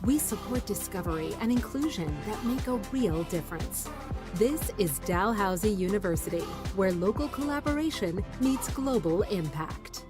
We support discovery and inclusion that make a real difference. This is Dalhousie University, where local collaboration meets global impact.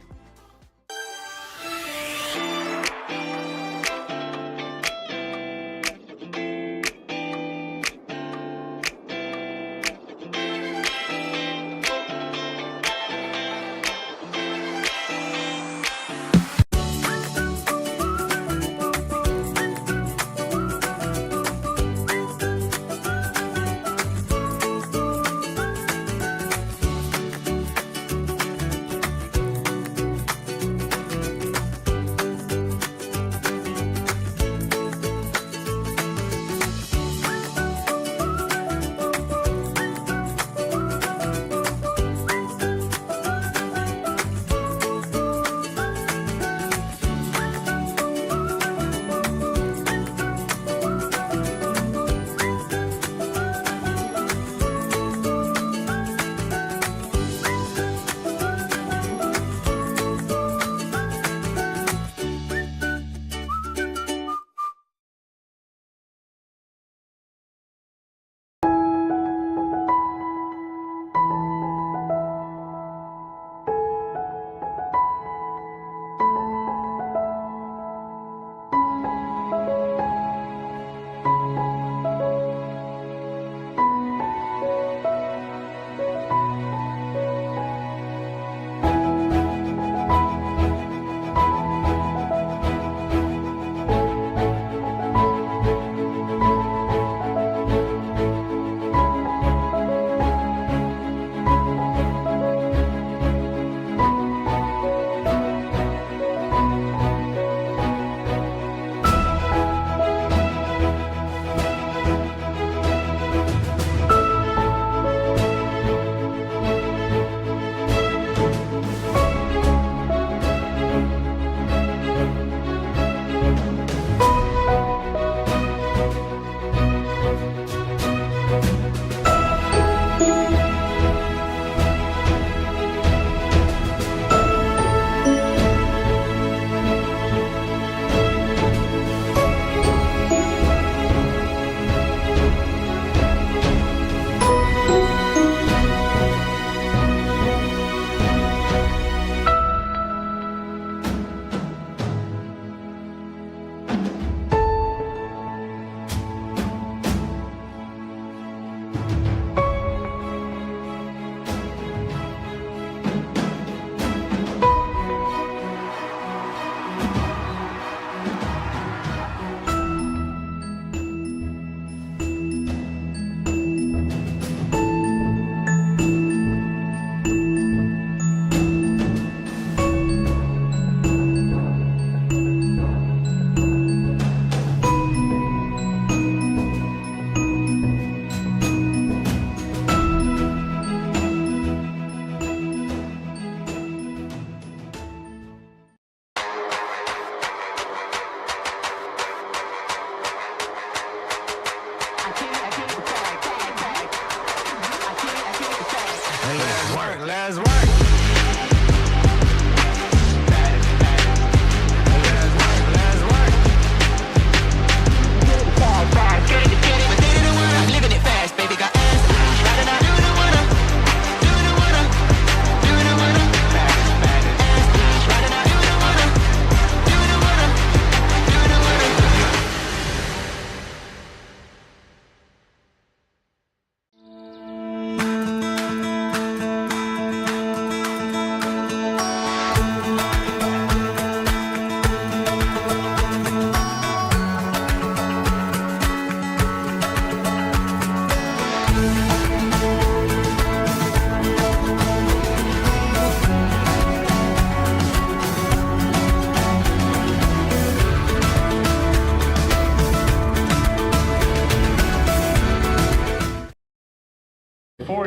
Let's work.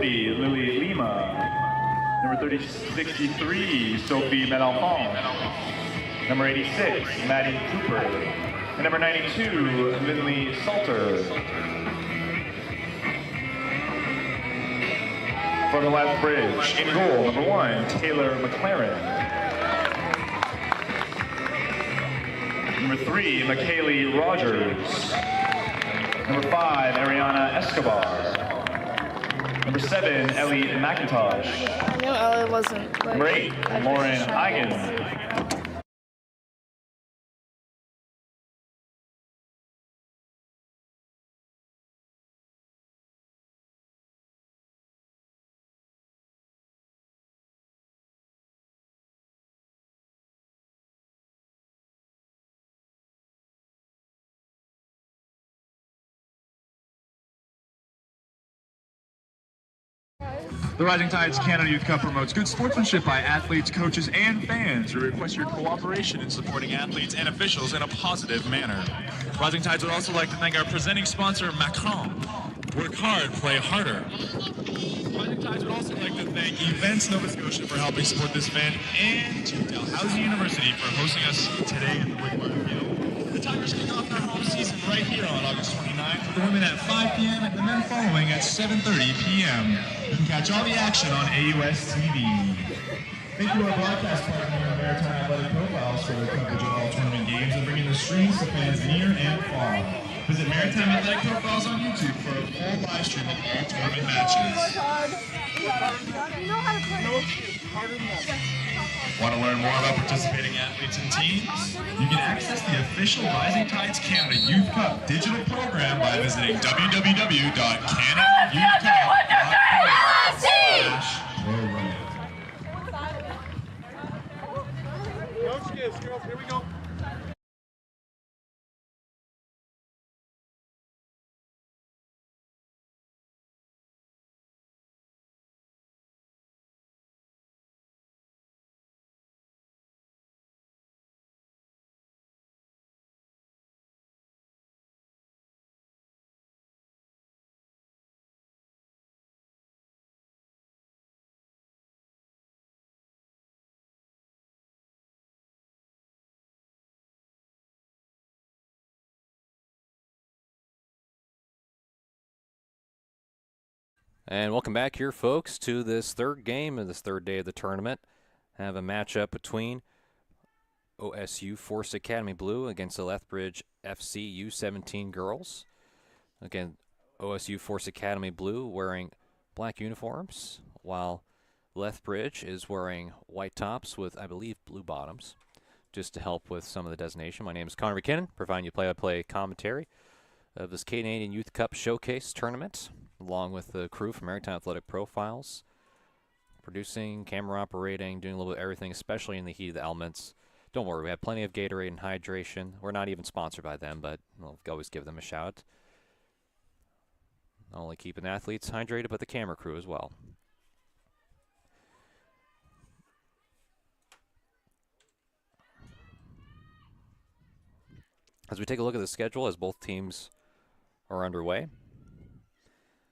Lily Lima. Number 63, Sophie Mélenchon. Number 86, Maddie Cooper. And number 92, Lindley Salter. For the Lethbridge, in goal, number 1, Taylor McLaren. Number 3, McKaylee Rogers. Number 5, Ariana Escobar. Number 7, Ellie McIntosh. I knew Ellie wasn't. Like, Number 8, Lauren Eigen. The Rising Tides Canada Youth Cup promotes good sportsmanship by athletes, coaches, and fans. We request your cooperation in supporting athletes and officials in a positive manner. Rising Tides would also like to thank our presenting sponsor, Macron. Work hard, play harder. Rising Tides would also like to thank Events Nova Scotia for helping support this event, and to Dalhousie University for hosting us today in the Whitmore Field. The Tigers kick off their home season right here on August 29th, with the women at 5 p.m. and the men following at 7:30 p.m. You can catch all the action on AUS TV. Thank you to our broadcast partner, Maritime Athletic Profiles, for their coverage of all tournament games and bringing the streams to fans near and far. Visit Maritime Athletic Profiles on YouTube for a full live stream of all tournament matches. You know how to play. Want to learn more about participating athletes and teams? You can access the official Rising Tides Canada Youth Cup digital program by visiting www.canadayouthcup.com/program. No skips, girls. Here we go. And welcome back here, folks, to this third game of this third day of the tournament. Have a matchup between OSU Force Academy Blue against the Lethbridge FC U17 girls. Again, OSU Force Academy Blue wearing black uniforms, while Lethbridge is wearing white tops with, I believe, blue bottoms, just to help with some of the designation. My name is Connor McKinnon, providing you play-by-play commentary of this Canadian Youth Cup Showcase Tournament, along with the crew from Maritime Athletic Profiles, producing, camera operating, doing a little bit of everything, especially in the heat of the elements. Don't worry, we have plenty of Gatorade and hydration. We're not even sponsored by them, but we'll always give them a shout. Not only keeping athletes hydrated, but the camera crew as well. As we take a look at the schedule, as both teams are underway,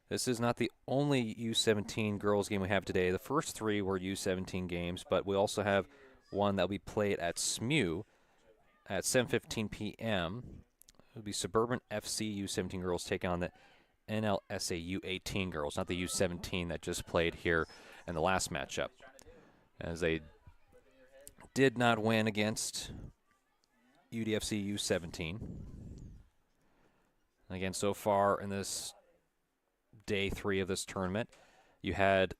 this is not the only U17 girls game we have today. The first three were U17 games, but we also have one that will be played at SMU at 7:15 p.m. It will be Suburban FC U17 girls taking on the NLSA U18 girls, not the U17 that just played here in the last matchup, as they did not win against UDFC U17. Again, so far in this day 3 of this tournament, you had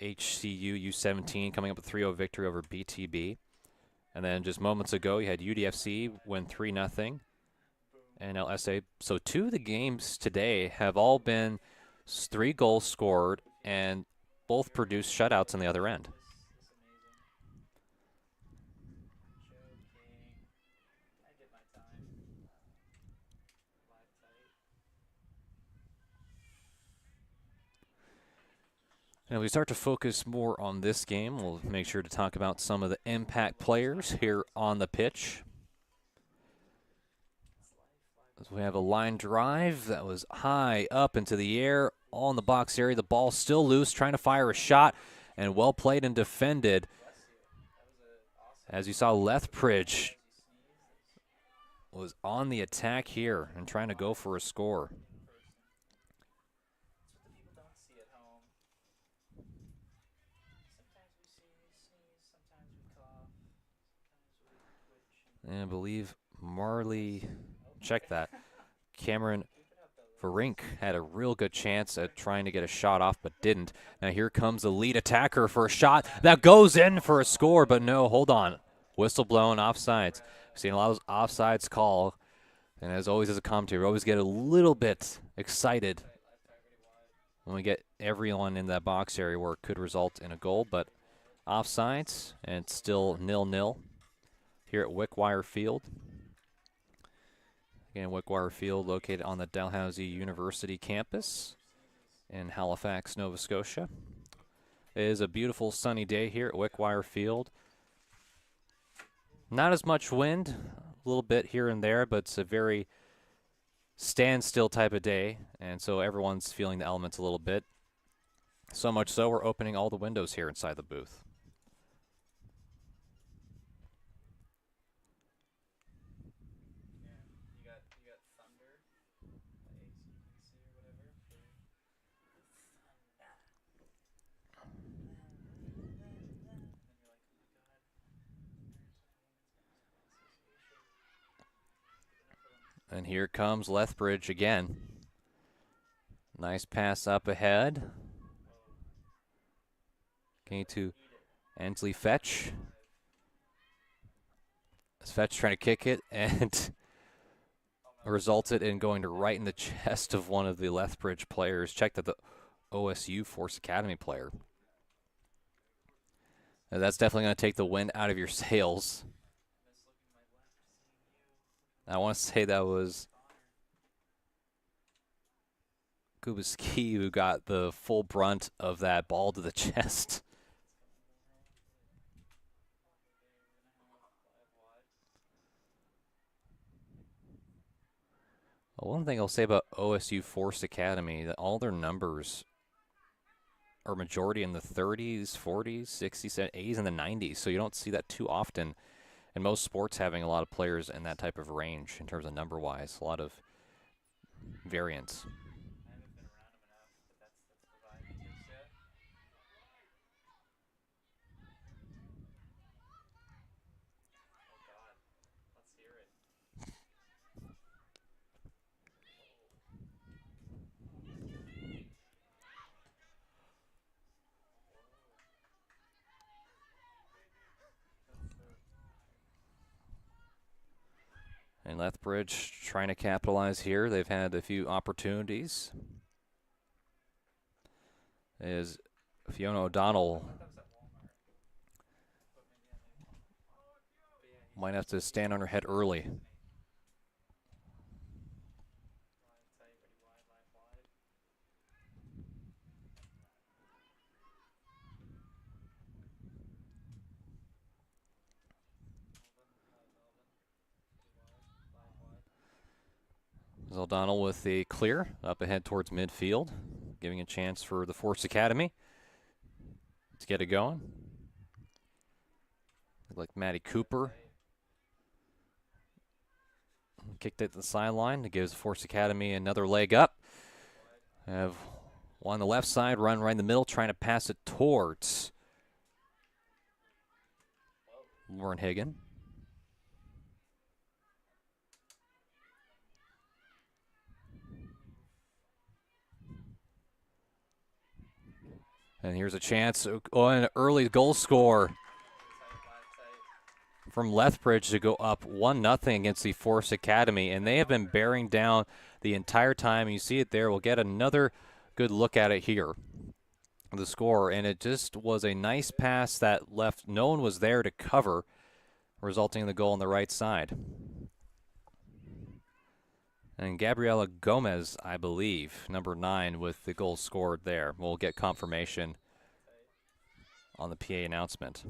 HCU U17 coming up with a 3-0 victory over BTB. And then just moments ago, you had UDFC win 3-0 and LSA. So 2 of the games today have all been 3 goals scored and both produced shutouts on the other end. And we start to focus more on this game. We'll make sure to talk about some of the impact players here on the pitch. As we have a line drive that was high up into the air, all in the box area. The ball still loose, trying to fire a shot, and well played and defended. As you saw, Lethbridge was on the attack here and trying to go for a score. And I believe Marley, check that. Cameron Verink had a real good chance at trying to get a shot off, but didn't. Now here comes the lead attacker for a shot that goes in for a score, but no, hold on. Whistle blown, offsides. We've seen a lot of those offsides call, and as always as a commentator, we always get a little bit excited when we get everyone in that box area where it could result in a goal, but offsides, and it's still 0-0 here at Wickwire Field. Again, Wickwire Field located on the Dalhousie University campus in Halifax, Nova Scotia. It is a beautiful sunny day here at Wickwire Field. Not as much wind, a little bit here and there, but it's a very standstill type of day, and so everyone's feeling the elements a little bit. So much so, we're opening all the windows here inside the booth. And here comes Lethbridge again. Nice pass up ahead. Going to Ansley Fetch. Fetch trying to kick it and resulted in going to right in the chest of one of the Lethbridge players. Check that the OSU Force Academy player. Now that's definitely going to take the wind out of your sails. I want to say that was Kubiski who got the full brunt of that ball to the chest. Well, one thing I'll say about OSU Force Academy, that all their numbers are majority in the 30s, 40s, 60s, 80s, and the 90s, so you don't see that too often. And most sports having a lot of players in that type of range in terms of number-wise, a lot of variance. And Lethbridge trying to capitalize here. They've had a few opportunities. Is Fiona O'Donnell might have to stand on her head early. O'Donnell with the clear up ahead towards midfield, giving a chance for the Force Academy to get it going. Look like Maddie Cooper kicked it to the sideline to give the Force Academy another leg up. Have one on the left side, run right in the middle, trying to pass it towards Lauren Higgin. And here's a chance, an early goal score from Lethbridge to go up 1-0 against the Force Academy. And they have been bearing down the entire time. You see it there. We'll get another good look at it here, the score. And it just was a nice pass that left, no one was there to cover, resulting in the goal on the right side. And Gabriela Gomez, I believe, number 9, with the goal scored there. We'll get confirmation on the PA announcement.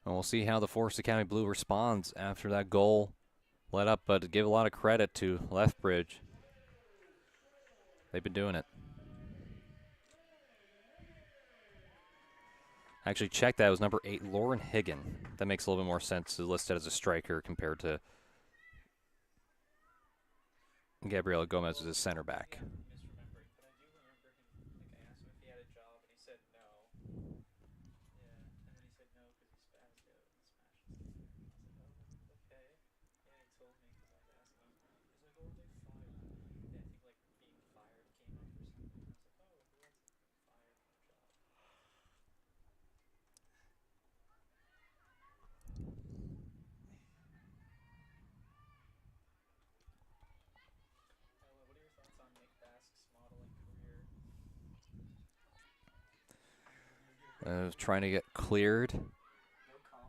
And we'll see how the Force Academy Blue responds after that goal let up, but give a lot of credit to Lethbridge. They've been doing it. Actually, check that. It was number 8, Lauren Higgin. That makes a little bit more sense to list it as a striker compared to Gabriel Gomez was his center back. Was trying to get cleared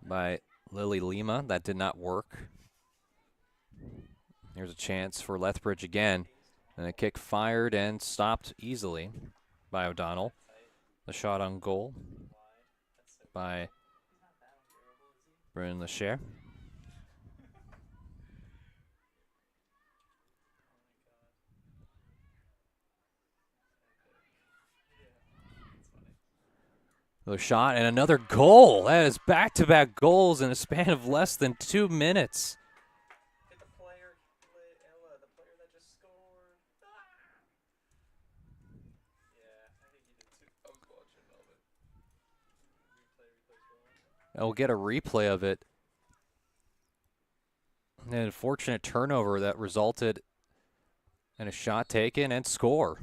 by Lily Lima. That did not work. Here's a chance for Lethbridge again. And a kick fired and stopped easily by O'Donnell. The shot on goal by Brennan Lachère. Another shot and another goal. That is back-to-back goals in a span of less than 2 minutes. I'll get a replay of it. An unfortunate turnover that resulted in a shot taken and score.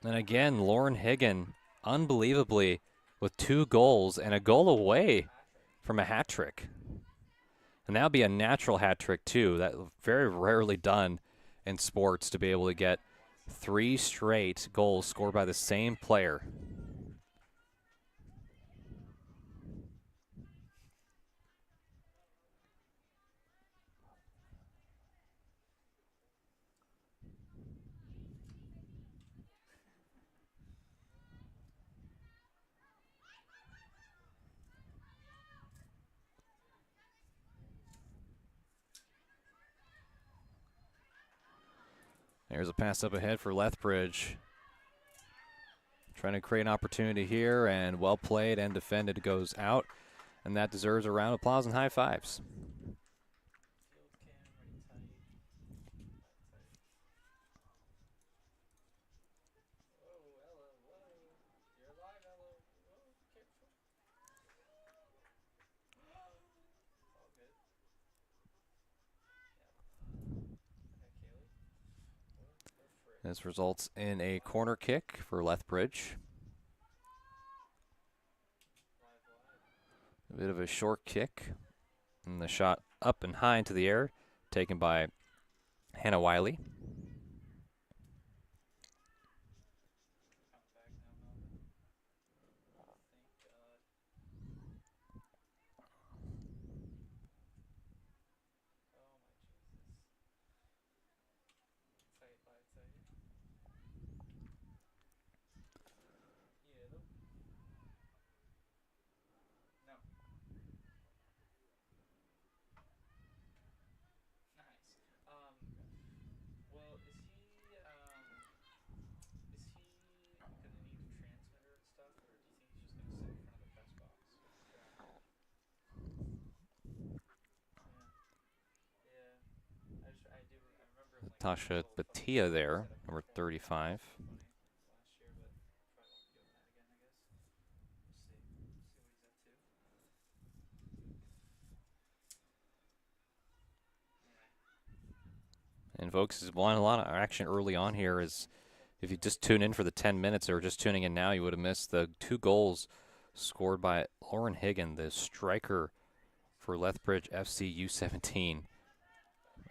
And again, Lauren Higgin, unbelievably, with 2 goals and a goal away from a hat trick. And that would be a natural hat trick, too. That very rarely done in sports, to be able to get 3 straight goals scored by the same player. There's a pass up ahead for Lethbridge. Trying to create an opportunity here, and well played and defended goes out. And that deserves a round of applause and high fives. This results in a corner kick for Lethbridge. A bit of a short kick. And the shot up and high into the air, taken by Hannah Wiley. Tasha Batia there, number 35. And folks, there's a lot of action early on here. Is if you just tune in for the 10 minutes or just tuning in now, you would have missed the 2 goals scored by Lauren Higgin, the striker for Lethbridge FC U17.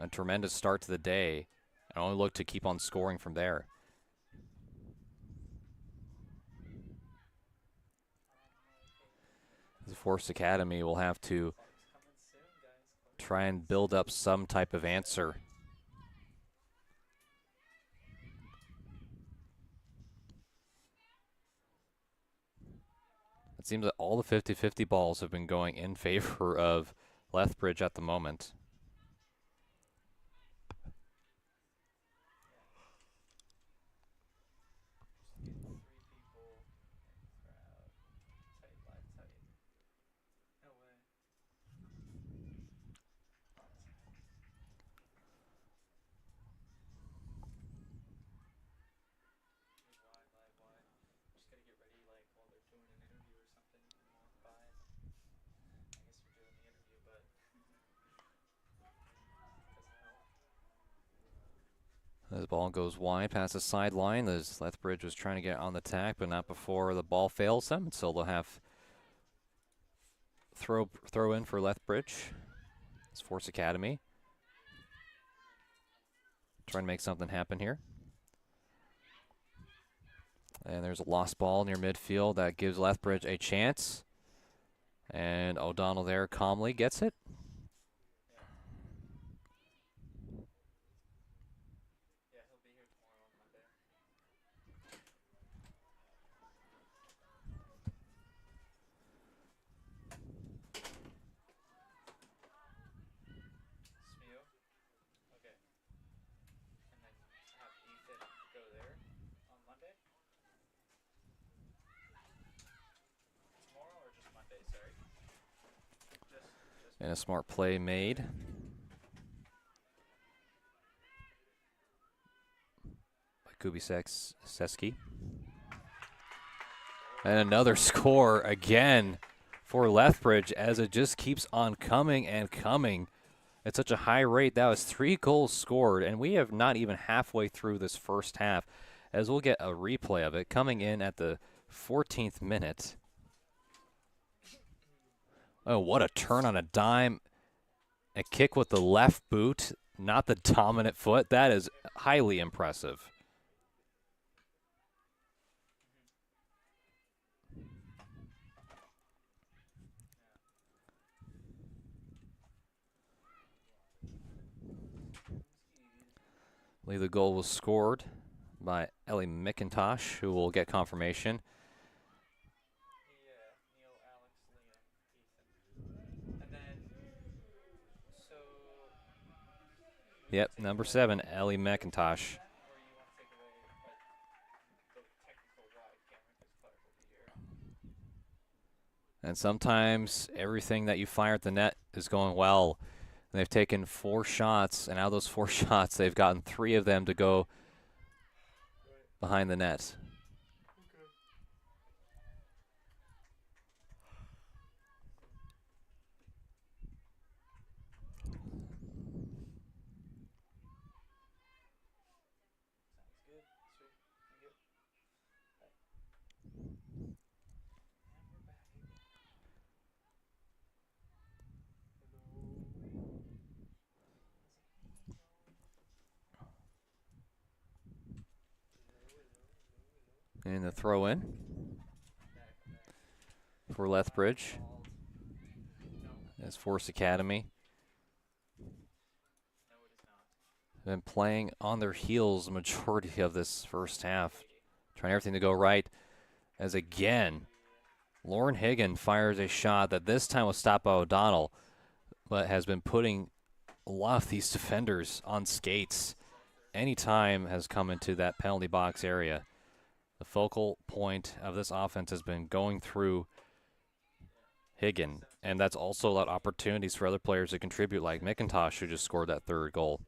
A tremendous start to the day, and only look to keep on scoring from there. The Force Academy will have to try and build up some type of answer. It seems that all the 50-50 balls have been going in favor of Lethbridge at the moment. The ball goes wide past the sideline as Lethbridge was trying to get on the tack, but not before the ball fails them. So they'll have throw in for Lethbridge. It's Force Academy. Trying to make something happen here. And there's a lost ball near midfield that gives Lethbridge a chance. And O'Donnell there calmly gets it. And a smart play made. By Seski. And another score again for Lethbridge as it just keeps on coming and coming at such a high rate. That was 3 goals scored, and we have not even halfway through this first half, as we'll get a replay of it coming in at the 14th minute. Oh, what a turn on a dime. A kick with the left boot, not the dominant foot. That is highly impressive. I believe the goal was scored by Ellie McIntosh, who will get confirmation. Yep, number 7, Ellie McIntosh. And sometimes everything that you fire at the net is going well. And they've taken 4 shots, and out of those 4 shots, they've gotten 3 of them to go behind the net. And the throw in for Lethbridge as Force Academy. Been playing on their heels the majority of this first half, trying everything to go right, as again Lauren Higgin fires a shot that this time was stopped by O'Donnell, but has been putting a lot of these defenders on skates anytime has come into that penalty box area. The focal point of this offense has been going through Higgin, and that's also allowed opportunities for other players to contribute, like McIntosh, who just scored that 3rd goal.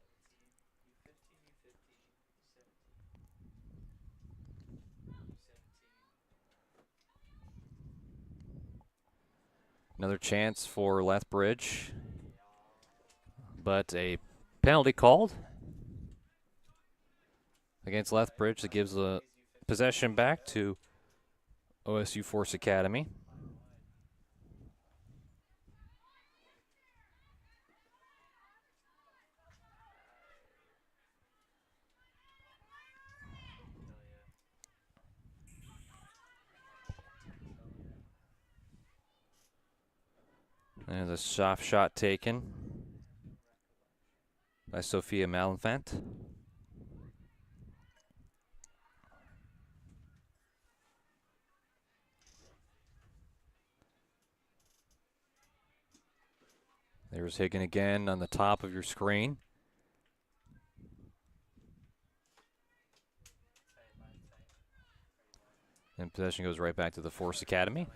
Another chance for Lethbridge, but a penalty called against Lethbridge that gives a possession back to OSU Force Academy. And a soft shot taken by Sophia Malenfant. There's Higgin again on the top of your screen. And possession goes right back to the Force Academy.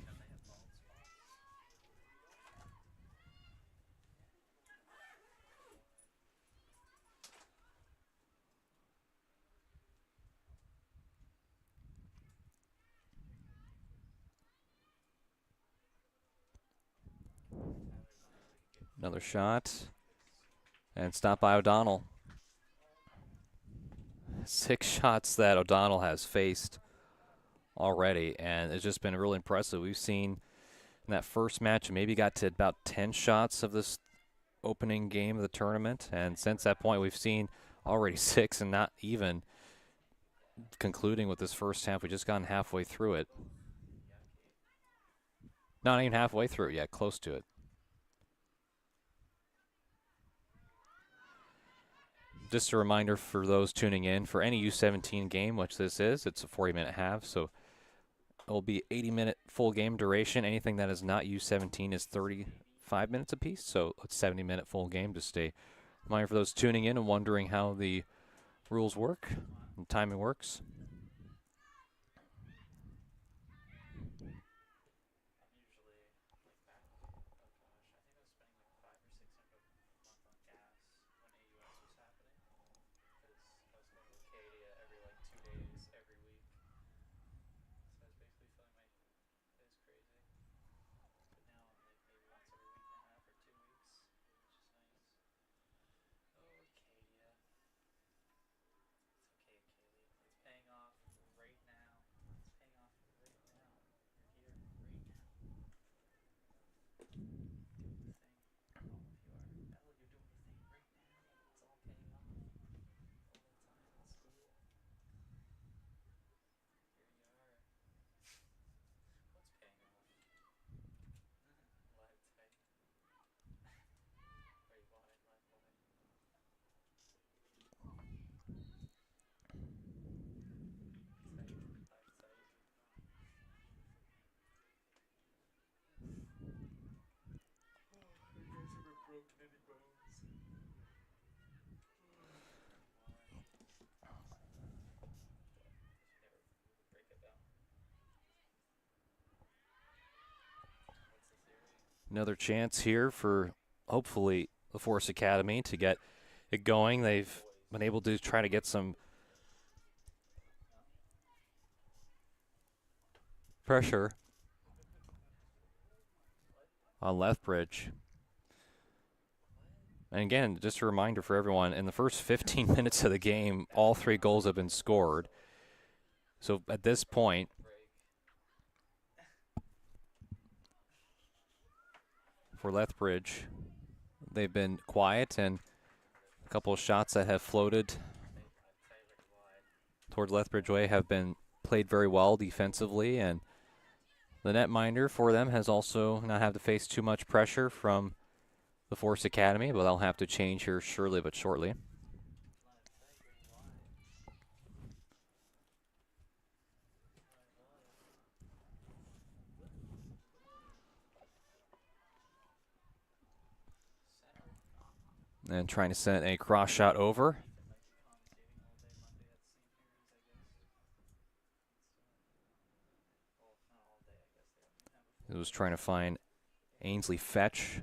Another shot. And stopped by O'Donnell. 6 shots that O'Donnell has faced already, and it's just been really impressive. We've seen in that first match, maybe got to about 10 shots of this opening game of the tournament, and since that point, we've seen already 6, and not even concluding with this first half. We've just gotten halfway through it. Not even halfway through it yet, close to it. Just a reminder for those tuning in, for any U17 game, which this is, it's a 40-minute half, so it will be 80-minute full game duration. Anything that is not U17 is 35 minutes apiece, so it's 70-minute full game. Just a reminder for those tuning in and wondering how the rules work and timing works. Another chance here for, hopefully, the Force Academy to get it going. They've been able to try to get some pressure on Lethbridge. And again, just a reminder for everyone, in the first 15 minutes of the game, all 3 goals have been scored. So at this point, for Lethbridge, they've been quiet, and a couple of shots that have floated towards Lethbridge way have been played very well defensively, and the netminder for them has also not had to face too much pressure from the Force Academy, but they'll have to change here surely but shortly. And trying to send a cross shot over. It was trying to find Ainsley Fetch.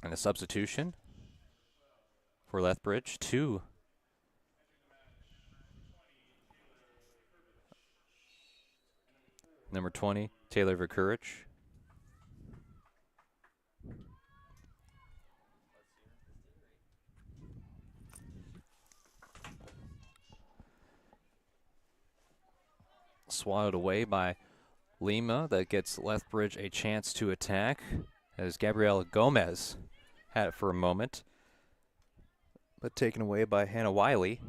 And a substitution for Lethbridge. 2. Number 20, Taylor Vikurich. Swatted away by Lima. That gets Lethbridge a chance to attack, as Gabriela Gomez had it for a moment, but taken away by Hannah Wiley.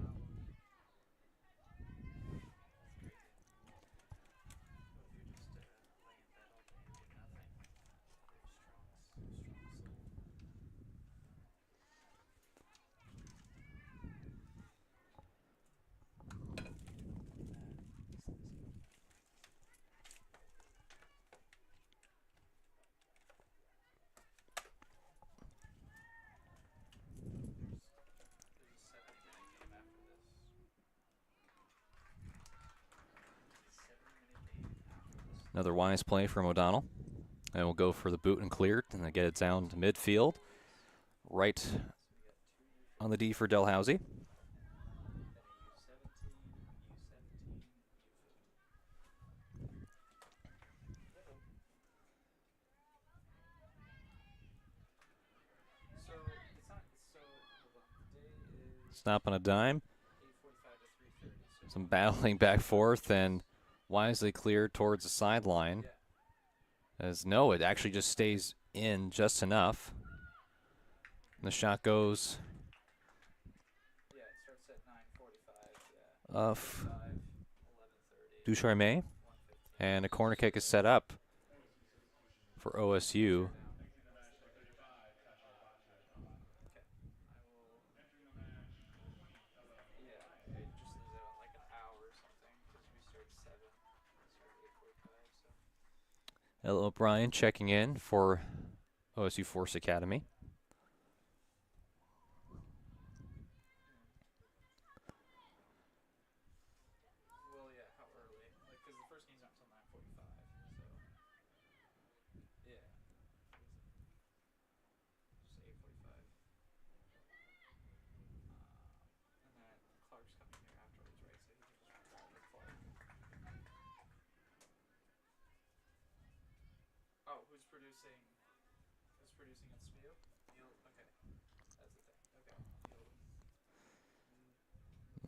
Another wise play from O'Donnell. And we'll go for the boot and clear, and then get it down to midfield. Right on the D for Dalhousie. Stop on a dime. Some battling back forth and wisely cleared towards the sideline. As no, it actually just stays in just enough. And the shot goes off Ducharme. And a corner kick is set up for OSU. Ella O'Brien checking in for OSU Force Academy.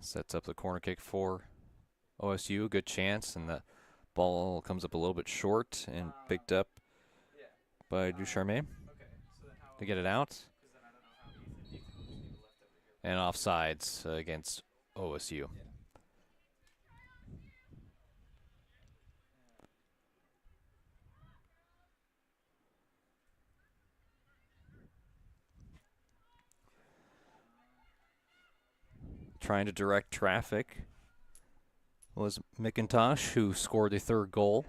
Sets up the corner kick for OSU. Good chance, and the ball comes up a little bit short and picked up by Ducharme to get it out. And offsides against OSU. Trying to direct traffic was McIntosh, who scored the third goal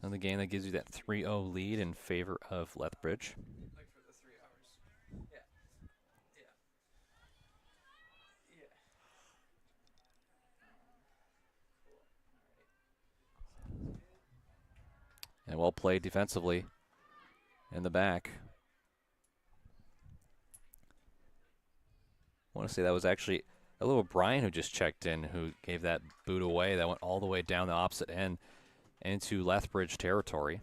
in the game that gives you that 3-0 lead in favor of Lethbridge. And well played defensively in the back. I want to say that was actually a little Brian who just checked in, who gave that boot away that went all the way down the opposite end into Lethbridge territory.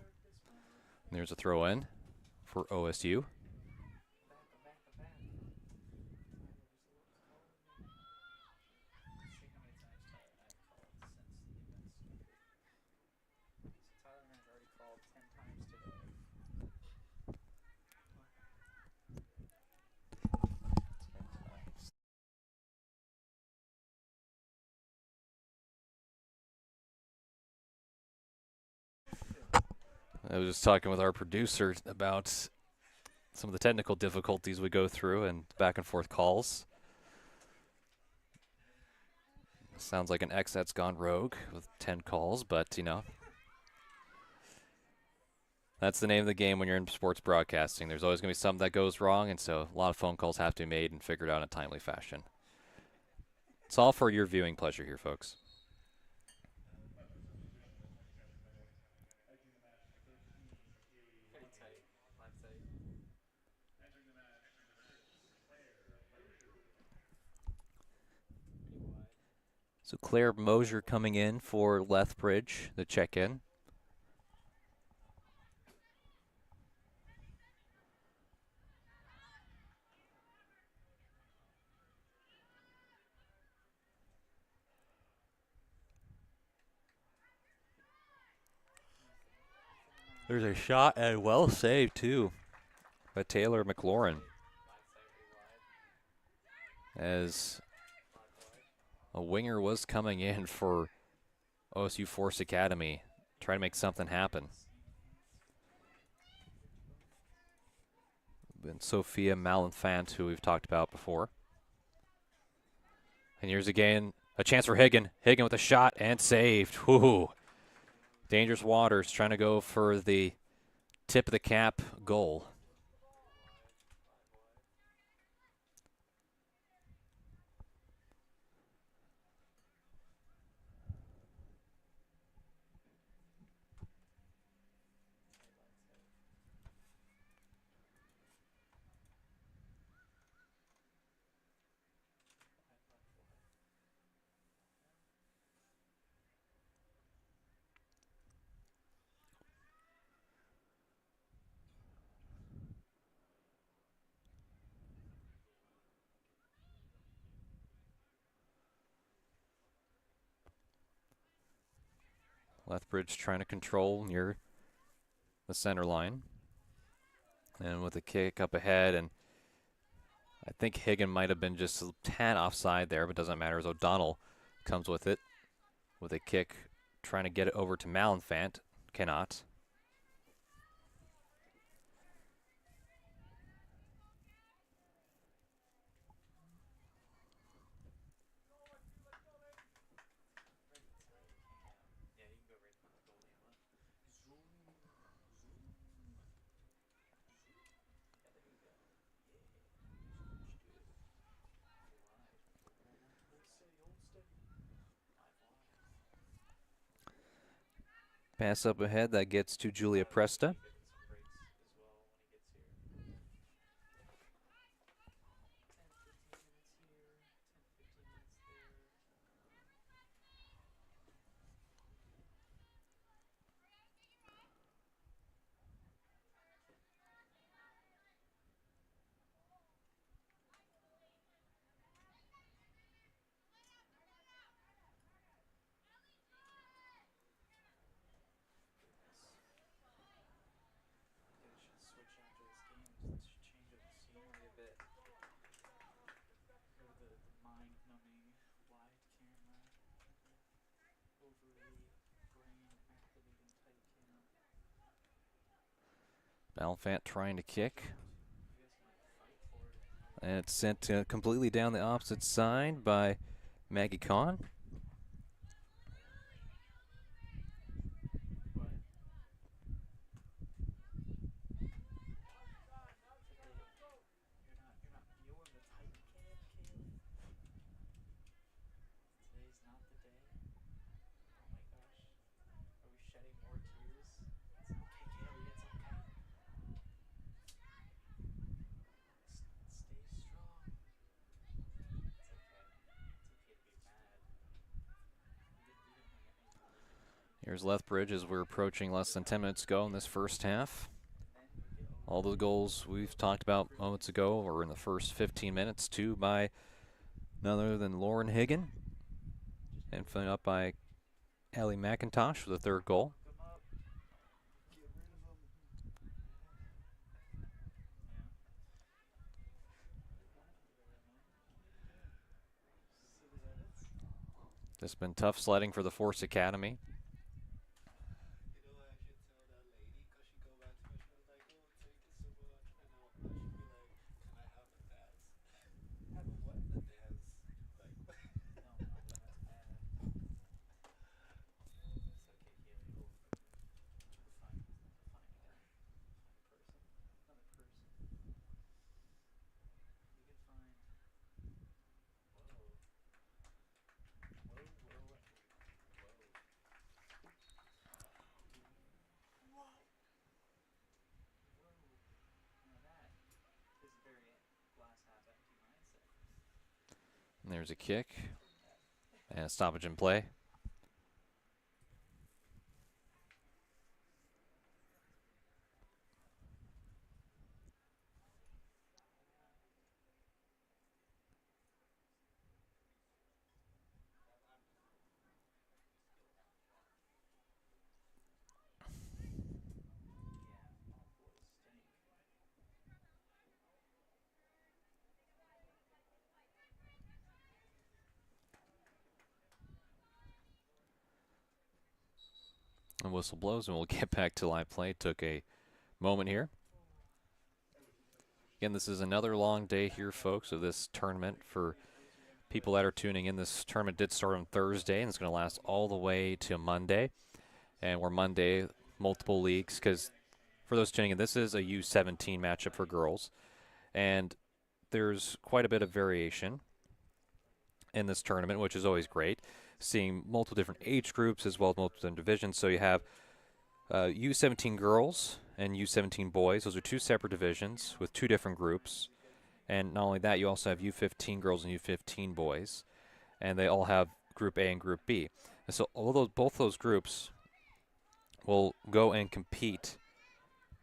And there's a throw in for OSU. I was just talking with our producer about some of the technical difficulties we go through and back and forth calls. Sounds like an X that's gone rogue with 10 calls, but you know, that's the name of the game when you're in sports broadcasting. There's always going to be something that goes wrong, and so a lot of phone calls have to be made and figured out in a timely fashion. It's all for your viewing pleasure here, folks. So Claire Mosier coming in for Lethbridge, the check-in. There's a shot and well saved too by Taylor McLaurin. As a winger was coming in for OSU Force Academy, trying to make something happen. And Sophia Malenfant, who we've talked about before. And here's again a chance for Higgin. Higgin with a shot and saved. Whoo! Dangerous waters, trying to go for the tip of the cap goal. Lethbridge trying to control near the center line. And with a kick up ahead, and I think Higgin might have been just a tad offside there, but doesn't matter as O'Donnell comes with it with a kick, trying to get it over to Malenfant. Cannot. Pass up ahead, that gets to Julia Presta. Malenfant trying to kick. And it's sent completely down the opposite side by Maggie Kahn. Here's Lethbridge as we're approaching less than 10 minutes ago in this first half. All the goals we've talked about moments ago were in the first 15 minutes, two by none other than Lauren Higgin, and followed up by Ellie McIntosh for the third goal. It's been tough sledding for the Force Academy. And there's a kick and a stoppage in play. The whistle blows and we'll get back to live play. Took a moment here. Again, this is another long day here, folks, of this tournament. For people that are tuning in, this tournament did start on Thursday, and it's going to last all the way to Monday. And we're Monday, multiple leagues, because for those tuning in, this is a U17 matchup for girls. And there's quite a bit of variation in this tournament, which is always great. Seeing multiple different age groups as well as multiple different divisions. So you have U17 girls and U17 boys. Those are two separate divisions with two different groups. And not only that, you also have U15 girls and U15 boys. And they all have Group A and Group B. And so both those groups will go and compete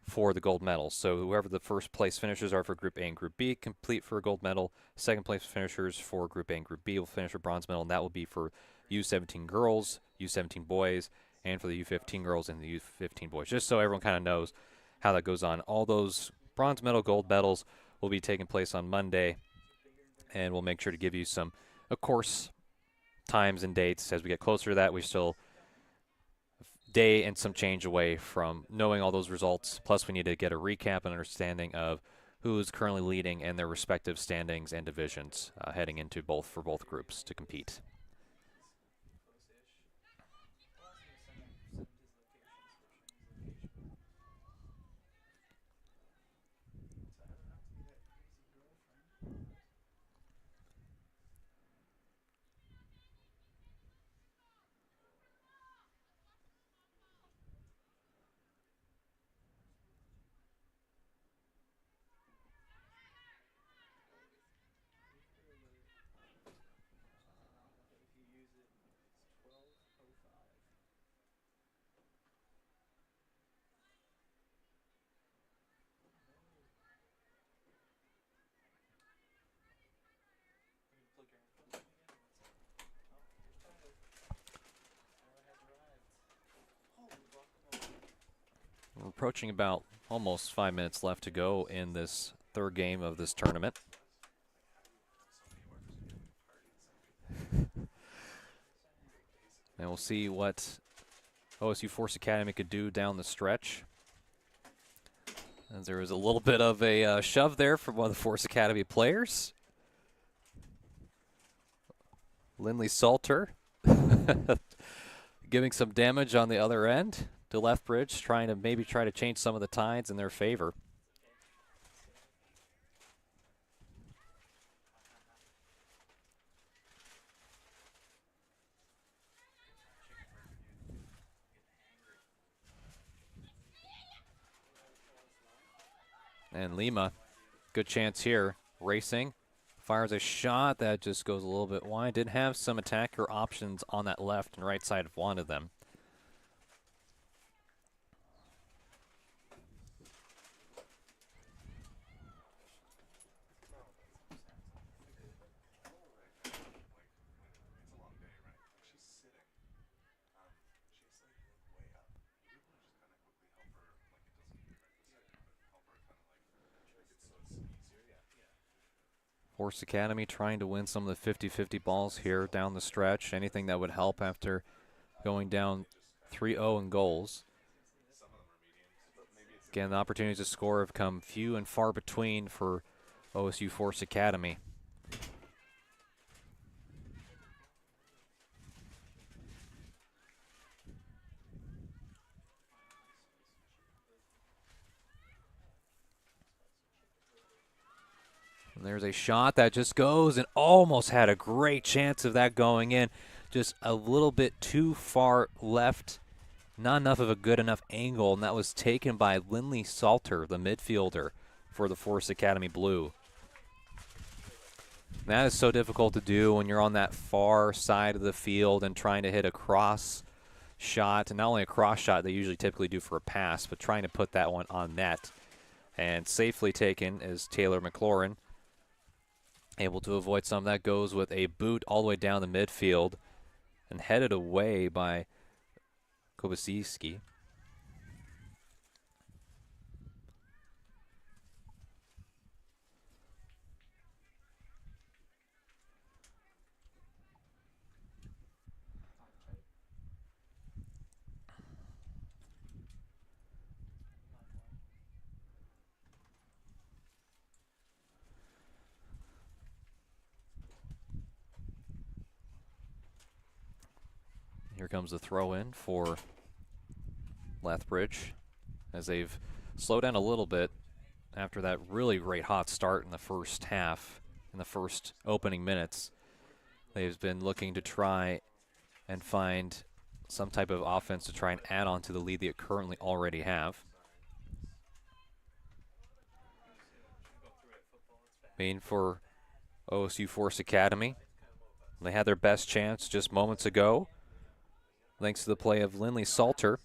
for the gold medals. So whoever the first place finishers are for Group A and Group B complete for a gold medal. Second place finishers for Group A and Group B will finish a bronze medal, and that will be for U17 girls, U17 boys, and for the U15 girls and the U15 boys, just so everyone kind of knows how that goes on. All those bronze medal, gold medals will be taking place on Monday, and we'll make sure to give you some, of course, times and dates as we get closer to that. We're still a day and some change away from knowing all those results, plus we need to get a recap and understanding of who is currently leading in their respective standings and divisions heading into both groups to compete. We're approaching about almost 5 minutes left to go in this third game of this tournament. And we'll see what OSU Force Academy could do down the stretch. As there was a little bit of a shove there from one of the Force Academy players. Lindley Salter giving some damage on the other end to Lethbridge, trying to change some of the tides in their favor. And Lima, good chance here, racing, fires a shot that just goes a little bit wide. Did have some attacker options on that left and right side of one of them. Force Academy trying to win some of the 50-50 balls here down the stretch. Anything that would help after going down 3-0 in goals. Again, the opportunities to score have come few and far between for OSU Force Academy. And there's a shot that just goes and almost had a great chance of that going in. Just a little bit too far left. Not enough of a good enough angle, and that was taken by Lindley Salter, the midfielder for the Force Academy Blue. That is so difficult to do when you're on that far side of the field and trying to hit a cross shot. And not only a cross shot they usually typically do for a pass, but trying to put that one on net. And safely taken is Taylor McLaurin. Able to avoid some. That goes with a boot all the way down the midfield and headed away by Kobasiewski. Here comes the throw in for Lethbridge as they've slowed down a little bit after that really great hot start in the first half, in the first opening minutes. They've been looking to try and find some type of offense to try and add on to the lead they currently already have. Main for OSU Force Academy. They had their best chance just moments ago, thanks to the play of Lindley Salter.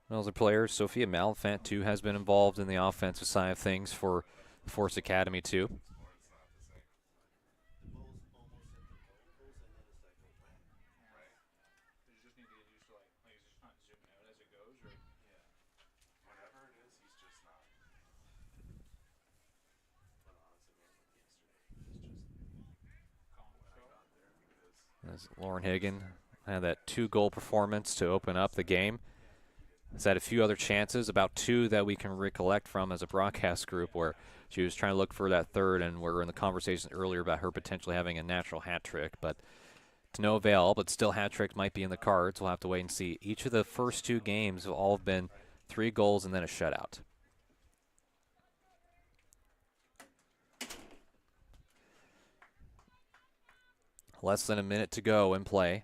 Other players, Sophia Malfant, too, has been involved in the offensive side of things for Force Academy too. As Lauren Higgin had that 2-goal performance to open up the game. Has had a few other chances, about 2 that we can recollect from as a broadcast group, where she was trying to look for that third, and we were in the conversation earlier about her potentially having a natural hat trick, but to no avail. But still, hat trick might be in the cards. We'll have to wait and see. Each of the first 2 games have all been 3 goals and then a shutout. Less than a minute to go in play.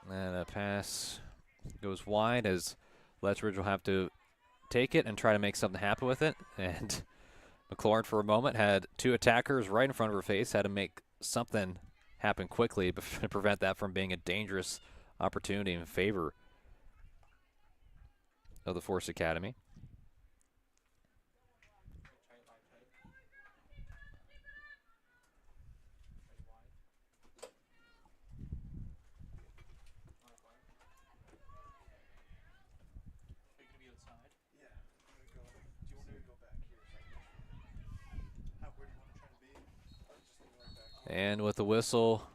And a pass goes wide as Lethbridge will have to take it and try to make something happen with it. And McLaurin, for a moment, had 2 attackers right in front of her face, had to make something happen quickly to prevent that from being a dangerous opportunity in favor of the Force Academy. And with the whistle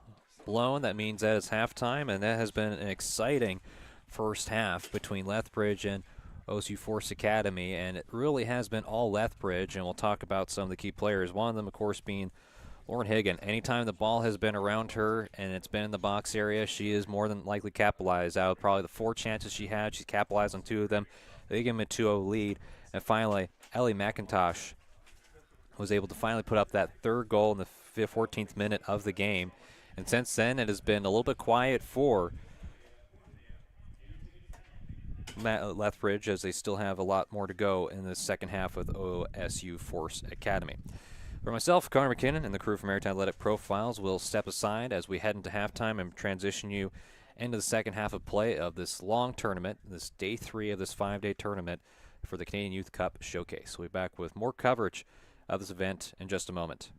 blown, that means that it's halftime, and that has been an exciting first half between Lethbridge and OSU Force Academy, and it really has been all Lethbridge, and we'll talk about some of the key players. One of them, of course, being Lauren Higgin. Anytime the ball has been around her and it's been in the box area, she is more than likely capitalized. Out of probably the 4 chances she had, she's capitalized on 2 of them. They give them a 2-0 lead. And finally, Ellie McIntosh was able to finally put up that 3rd goal in the 14th minute of the game. And since then, it has been a little bit quiet for Lethbridge, as they still have a lot more to go in the second half with OSU Force Academy. For myself, Connor McKinnon, and the crew from Maritime Athletic Profiles will step aside as we head into halftime and transition you into the second half of play of this long tournament, this day 3 of this 5-day tournament for the Canadian Youth Cup Showcase. We'll be back with more coverage of this event in just a moment.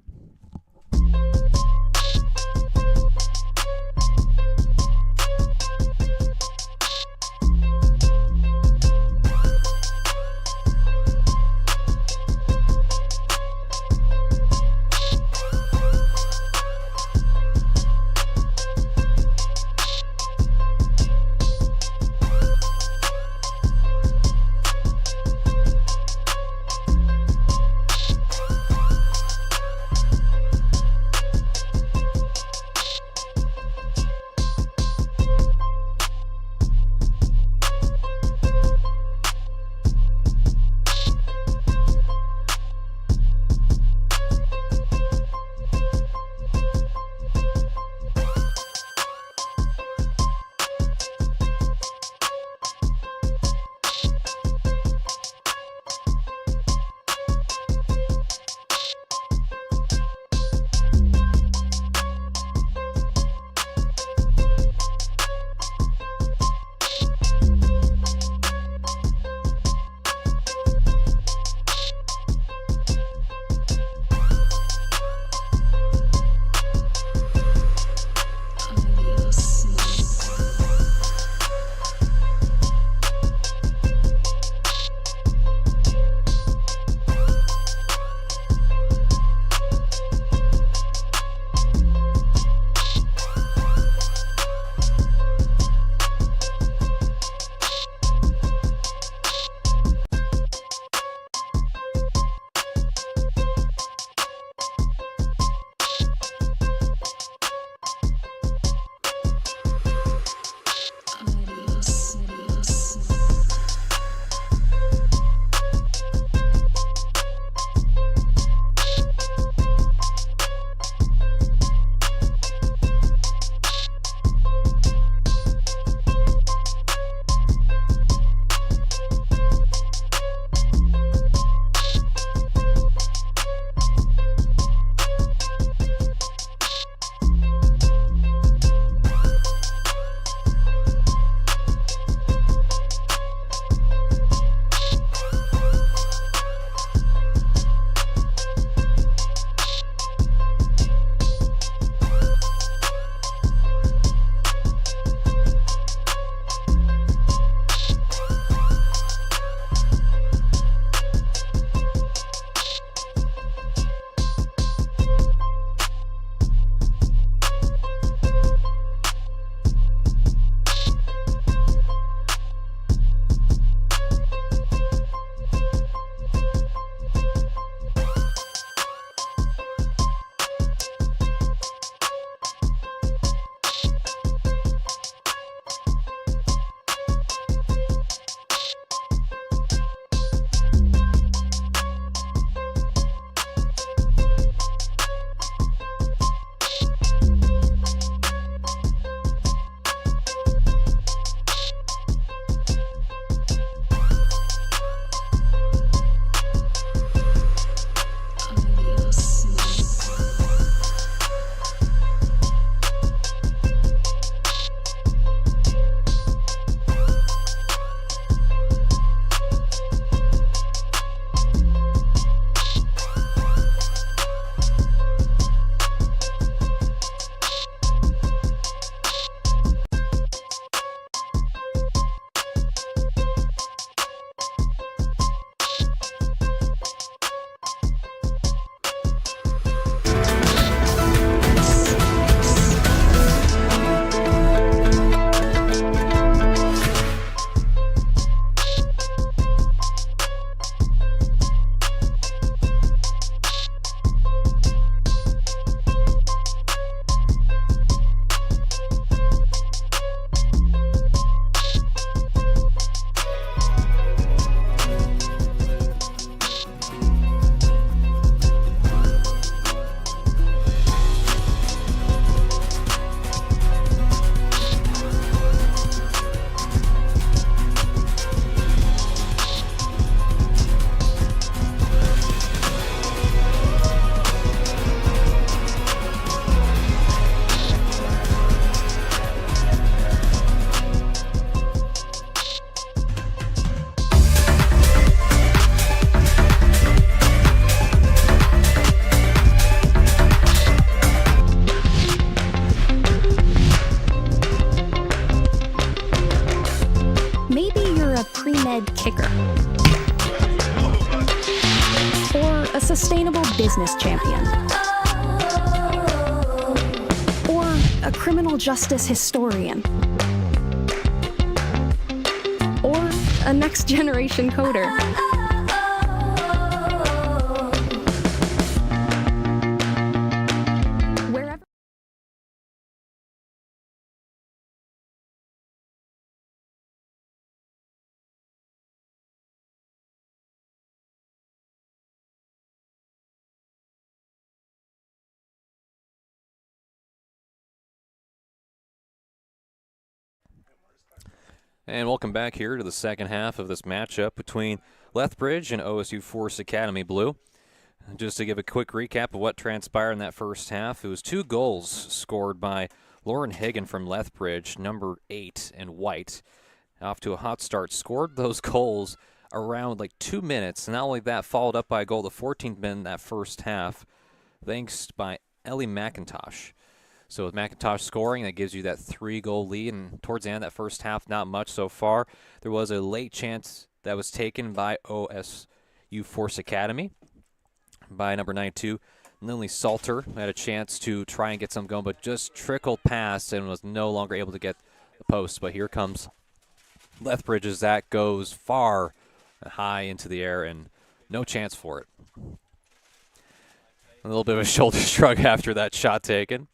kicker. Or a sustainable business champion. Or a criminal justice historian. Or a next generation coder. Wherever. And welcome back here to the second half of this matchup between Lethbridge and OSU Force Academy Blue. Just to give a quick recap of what transpired in that first half, it was 2 goals scored by Lauren Higgin from Lethbridge, number 8 in white. Off to a hot start, scored those goals around like 2 minutes. Not only that, followed up by a goal the 14th minute in that first half, thanks by Ellie McIntosh. So with McIntosh scoring, that gives you that 3-goal lead. And towards the end of that first half, not much so far. There was a late chance that was taken by OSU Force Academy by number 92, Lily Salter. Had a chance to try and get some going, but just trickled past and was no longer able to get the post. But here comes Lethbridge as that goes far and high into the air and no chance for it. A little bit of a shoulder shrug after that shot taken.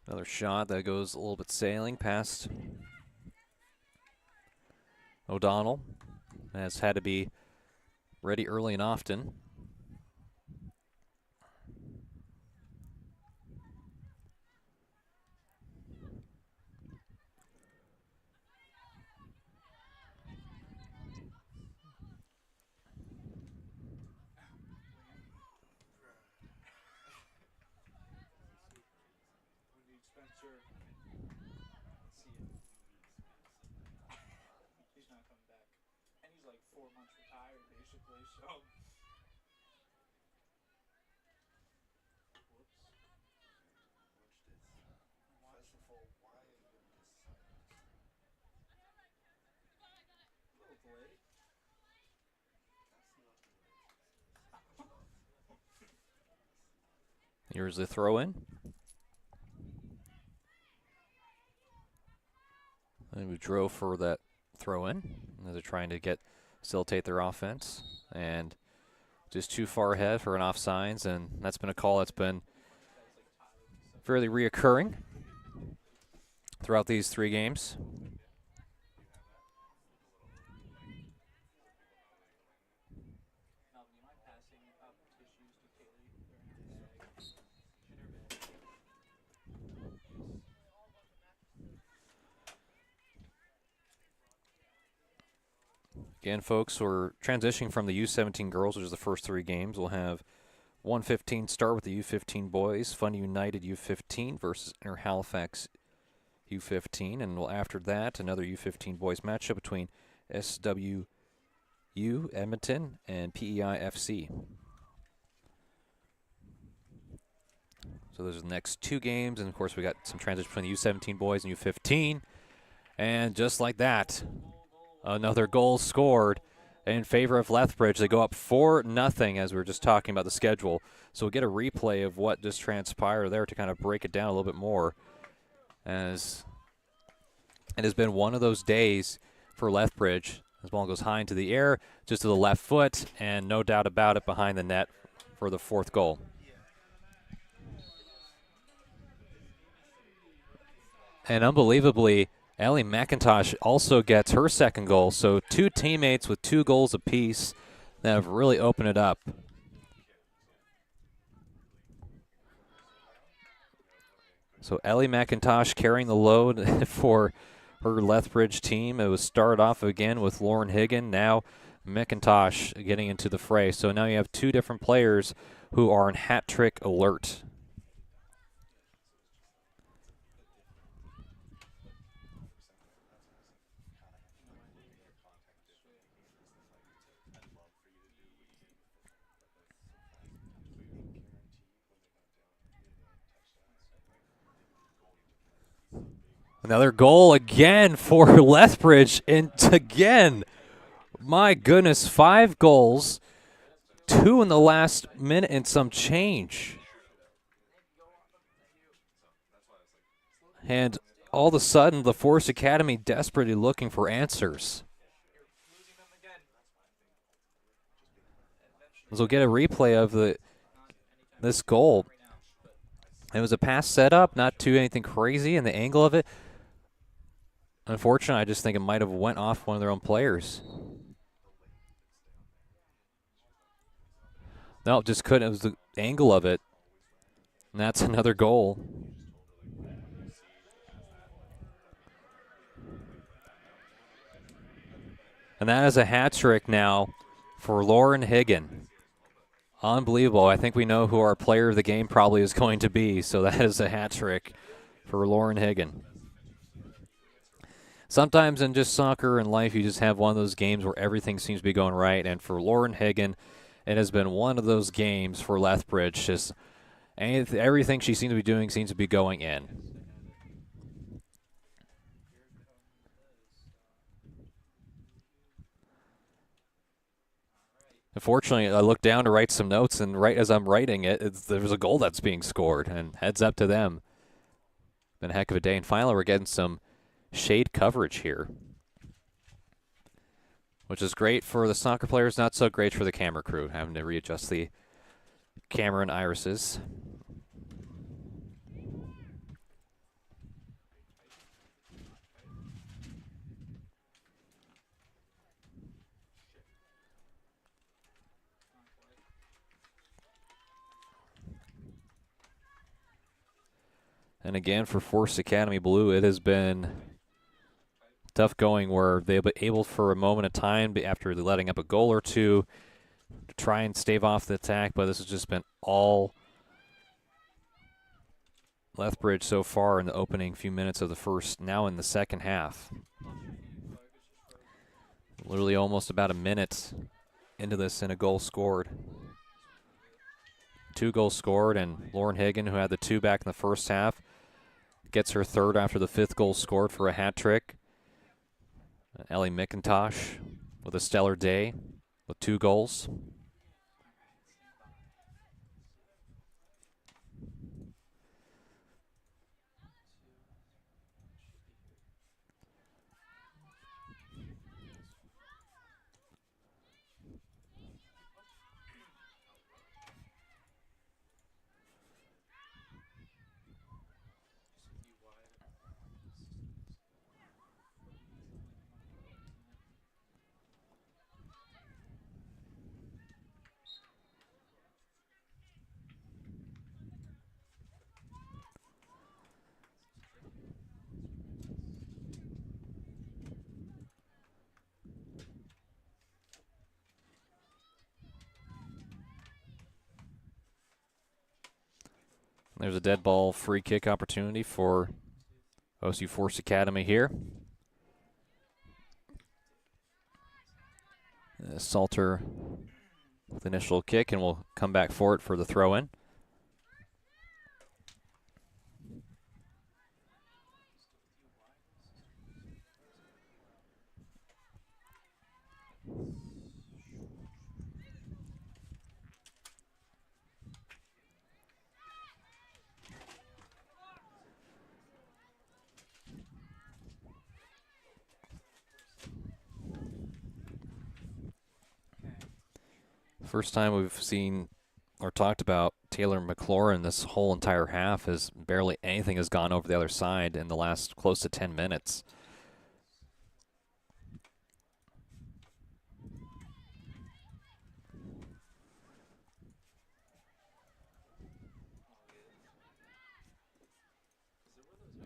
Another shot that goes a little bit sailing past O'Donnell. Has had to be ready early and often. He's not coming back. And he's like 4 months retired, basically, so. Here's the throw in. And we drove for that throw in as they're trying to facilitate their offense. And just too far ahead for an offsides, and that's been a call that's been fairly reoccurring throughout these 3 games. Again, folks, we're transitioning from the U17 girls, which is the first 3 games. We'll have 1:15 start with the U15 boys, Fun United U15 versus Inter Halifax U15. And after that, another U15 boys matchup between SWU Edmonton and PEI FC. So those are the next 2 games. And, of course, we got some transition between the U17 boys and U15. And just like that, another goal scored in favor of Lethbridge. They go up 4-0 as we were just talking about the schedule. So we'll get a replay of what just transpired there to kind of break it down a little bit more, as it has been one of those days for Lethbridge. This ball goes high into the air, just to the left foot, and no doubt about it, behind the net for the 4th goal. And unbelievably, Ellie McIntosh also gets her 2nd goal, so 2 teammates with 2 goals apiece that have really opened it up. So Ellie McIntosh carrying the load for her Lethbridge team. It was started off again with Lauren Higgin. Now McIntosh getting into the fray. So now you have two different players who are in hat trick alert. Another goal again for Lethbridge, and again, my goodness, 5 goals, 2 in the last minute and some change. And all of a sudden, the Forest Academy desperately looking for answers. So we'll get a replay of this goal. It was a pass setup, not too anything crazy in the angle of it. Unfortunately, I just think it might have went off one of their own players. No, just couldn't. It was the angle of it. And that's another goal. And that is a hat trick now for Lauren Higgin. Unbelievable. I think we know who our player of the game probably is going to be. So that is a hat trick for Lauren Higgin. Sometimes in just soccer and life, you just have one of those games where everything seems to be going right. And for Lauren Higgin, it has been one of those games for Lethbridge. Just everything she seems to be doing seems to be going in. Unfortunately, I look down to write some notes, and right as I'm writing it, there's a goal that's being scored, and heads up to them. Been a heck of a day. And finally, we're getting some shade coverage here, which is great for the soccer players, not so great for the camera crew, having to readjust the camera and irises. And again, for Forest Academy Blue, it has been tough going where they've been able for a moment of time after letting up a goal or two to try and stave off the attack, but this has just been all Lethbridge so far in the opening few minutes of the first, now in the second half. Literally almost about a minute into this and a goal scored. 2 goals scored, and Lauren Higgin, who had the 2 back in the first half, gets her 3rd after the 5th goal scored for a hat trick. Ellie McIntosh with a stellar day with 2 goals. There's a dead ball free kick opportunity for OSU Force Academy here. Salter with the initial kick, and we'll come back for it for the throw-in. First time we've seen or talked about Taylor McLaurin this whole entire half, as barely anything has gone over the other side in the last close to 10 minutes.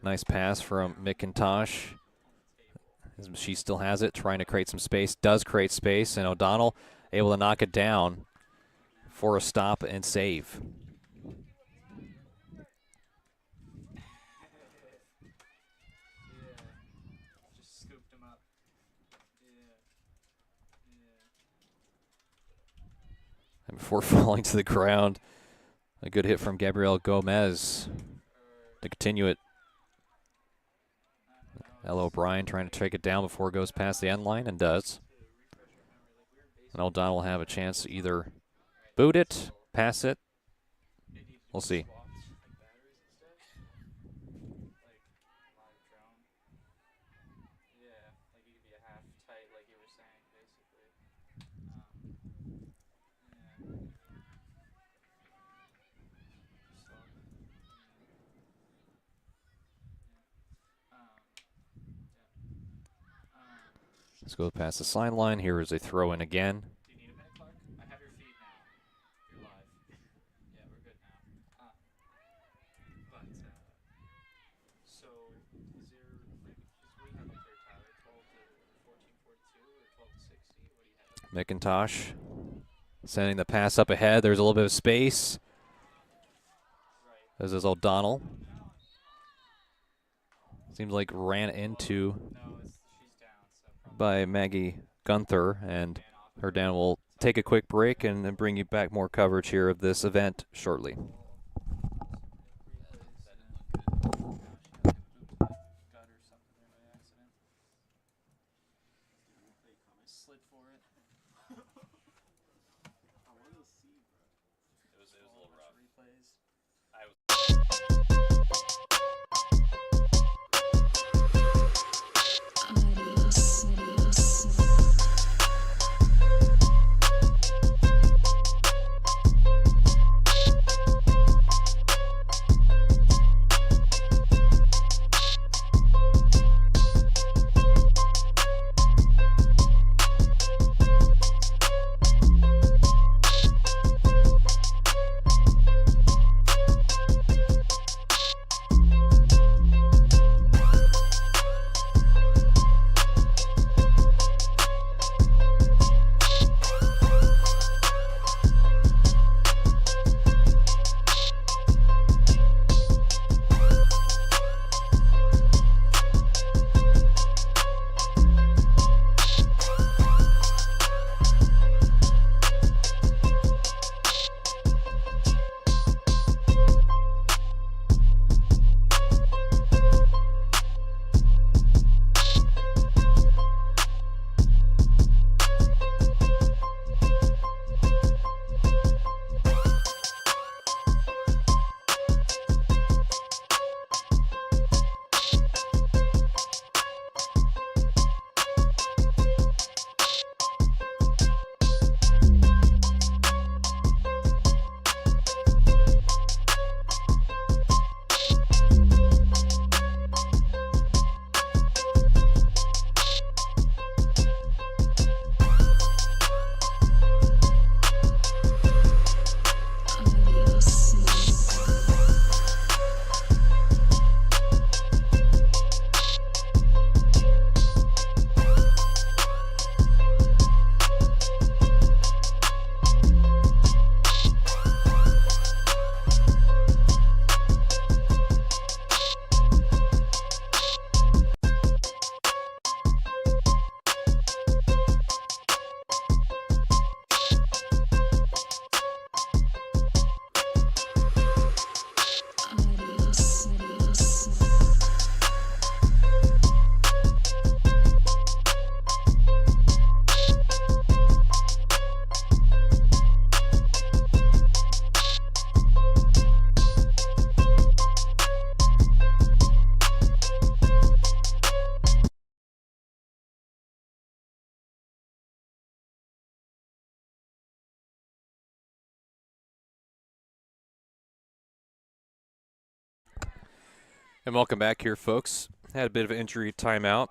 Nice pass from McIntosh. She still has it, trying to create some space. Does create space, and O'Donnell able to knock it down for a stop and save. Just scooped him up. And before falling to the ground, a good hit from Gabrielle Gomez to continue it. Ella O'Brien trying to take it down before it goes past the end line, and does. And O'Donnell will have a chance to either boot it, pass it. We'll see. Let's go past the sideline. Here is a throw in again. Do you need a minute, Clark? I have your feed now. You're live. Yeah, we're good now. So is there, like, what do you have up there, Tyler? 12 to 1442 or 12 to 60? What do you have? McIntosh sending the pass up ahead. There's a little bit of space. This is O'Donnell. Seems like ran into by Maggie Gunther, and her down. Will take a quick break and then bring you back more coverage here of this event shortly. And welcome back here, folks. Had a bit of an injury timeout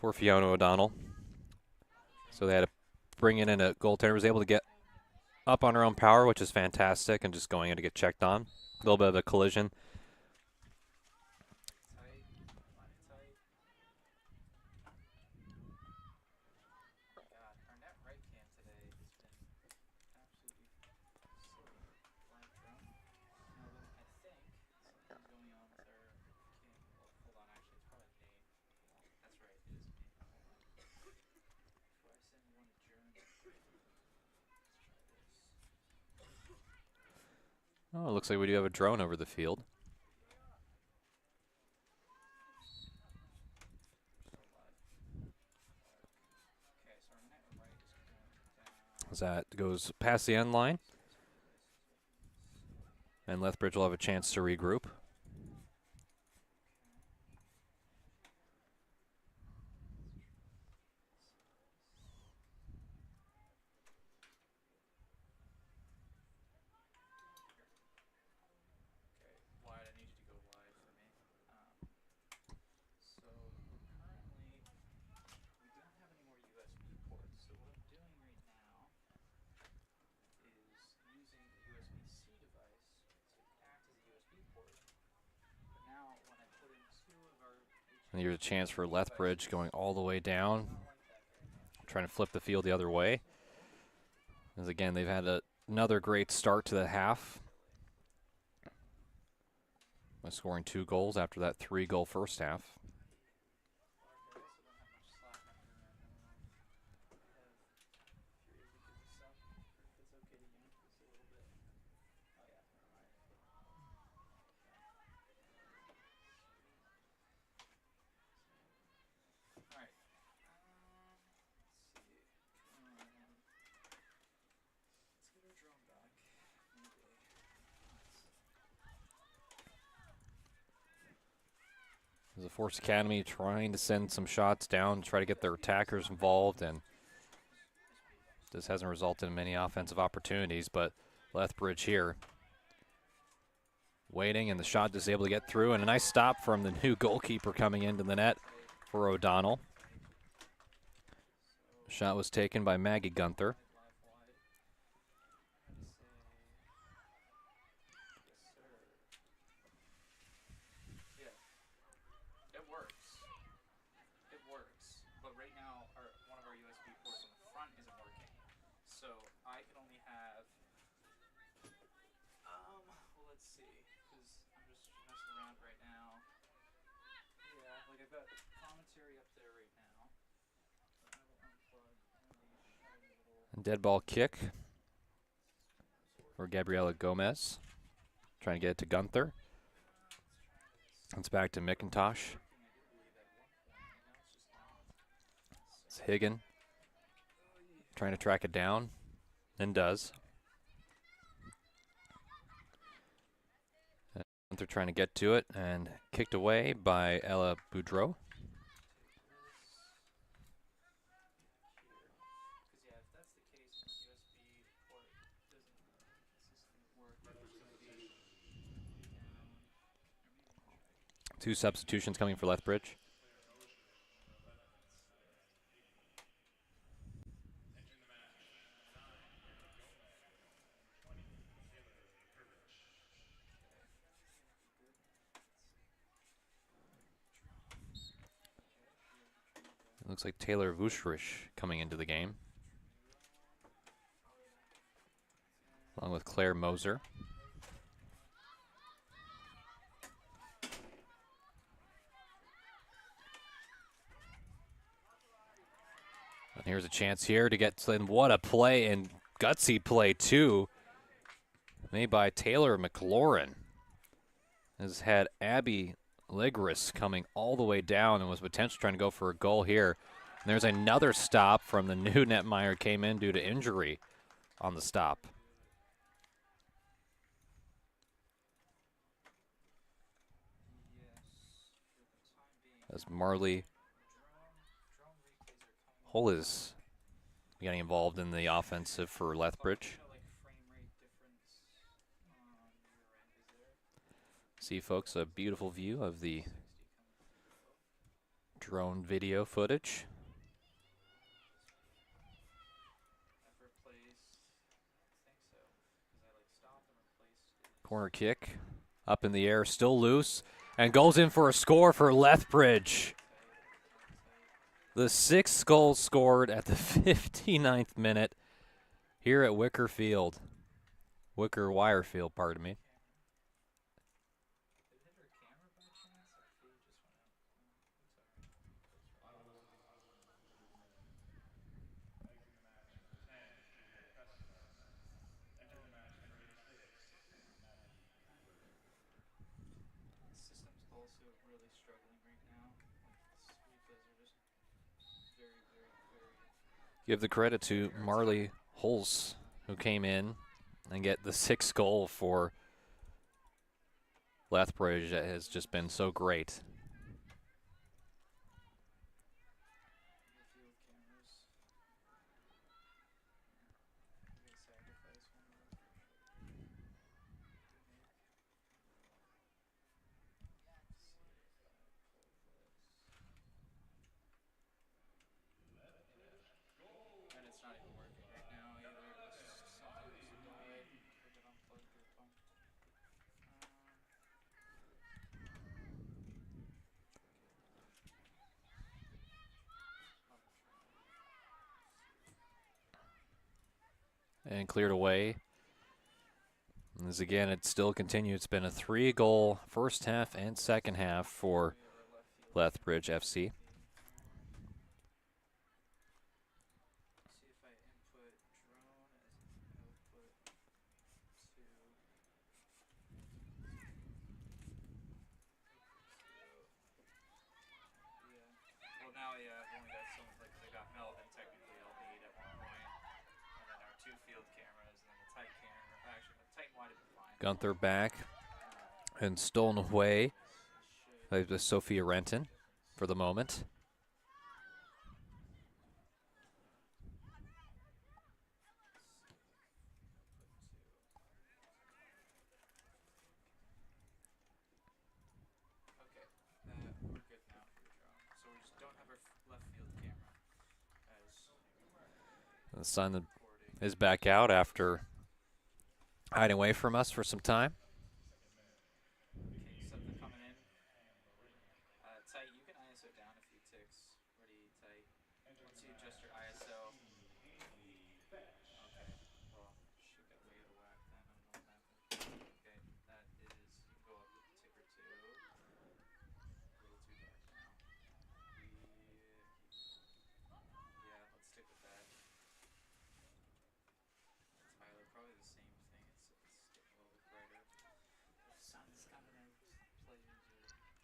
for Fiona O'Donnell. So they had to bring in a goaltender. Was able to get up on her own power, which is fantastic, and just going in to get checked on. A little bit of a collision. Oh, it looks like we do have a drone over the field. As that goes past the end line. And Lethbridge will have a chance to regroup. And here's a chance for Lethbridge going all the way down, trying to flip the field the other way. As again, they've had another great start to the half by scoring 2 goals after that 3-goal first half. The Force Academy trying to send some shots down, try to get their attackers involved, and this hasn't resulted in many offensive opportunities, but Lethbridge here waiting, and the shot is able to get through, and a nice stop from the new goalkeeper coming into the net for O'Donnell. Shot was taken by Maggie Gunther. Dead ball kick for Gabriela Gomez. Trying to get it to Gunther. It's back to McIntosh. It's Higgin trying to track it down, and does. Gunther trying to get to it, and kicked away by Ella Boudreau. Two substitutions coming for Lethbridge. It looks like Taylor Vushrish coming into the game, along with Claire Moser. And here's a chance here to get, and what a play, and gutsy play too, made by Taylor McLaurin. Has had Abby Legris coming all the way down and was potentially trying to go for a goal here. And there's another stop from the new netminder, came in due to injury on the stop. As Marley Hull is getting involved in the offensive for Lethbridge. See, folks, a beautiful view of the drone video footage. Corner kick up in the air, still loose, and goes in for a score for Lethbridge. The 6th goal scored at the 59th minute here at Wicker Wire Field, pardon me. give the credit to Marley Holz, who came in and get the 6th goal for Lethbridge. That has just been so great. And it's not even working right now either. It's something just died. Or got unplugged or bumped. And cleared away. And as again, it still continues. It's been a 3-goal first half and second half for Lethbridge FC. See if I input drone as output to. Yeah. Well, now, yeah, I've only got some, like, I got Melvin technically I'll need at one point. And then our 2 field cameras, and then the tight camera. Actually, the tight wide have been fine. Gunther back and stolen away by Sophia Renton for the moment. Okay, we're good now for the drone. So we just don't have our left field camera as The sun is back out after hiding away from us for some time. okay, something coming in. Tight, you can ISO down a few ticks. Pretty tight. Once you adjust your ISO. Okay, well, shit got way out of whack then. I don't know what happened. Okay, that is, you can go up a tick or 2. A little too dark now. Yeah, let's stick with that. Tyler, probably the same thing. It's getting a little bit brighter. The sun's coming out. Players are coming.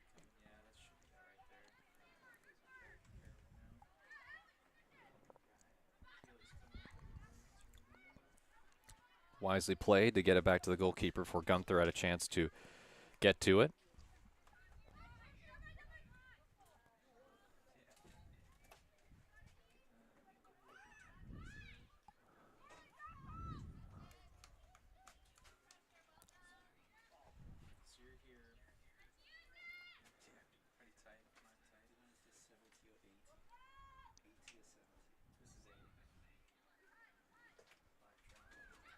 Yeah, that should be right there. Very comparable now. Keely's coming up like a relief. Wisely played to get it back to the goalkeeper before Gunther had a chance to get to it. So you're here. Pretty tight. Not tight. Is this 70 or 80? 80 or 70? This is 80. Black drone. Use tape now. Tape. Doesn't roll. Should have seen it at TNFX, Tyler. I was putting something up to hide the sun from my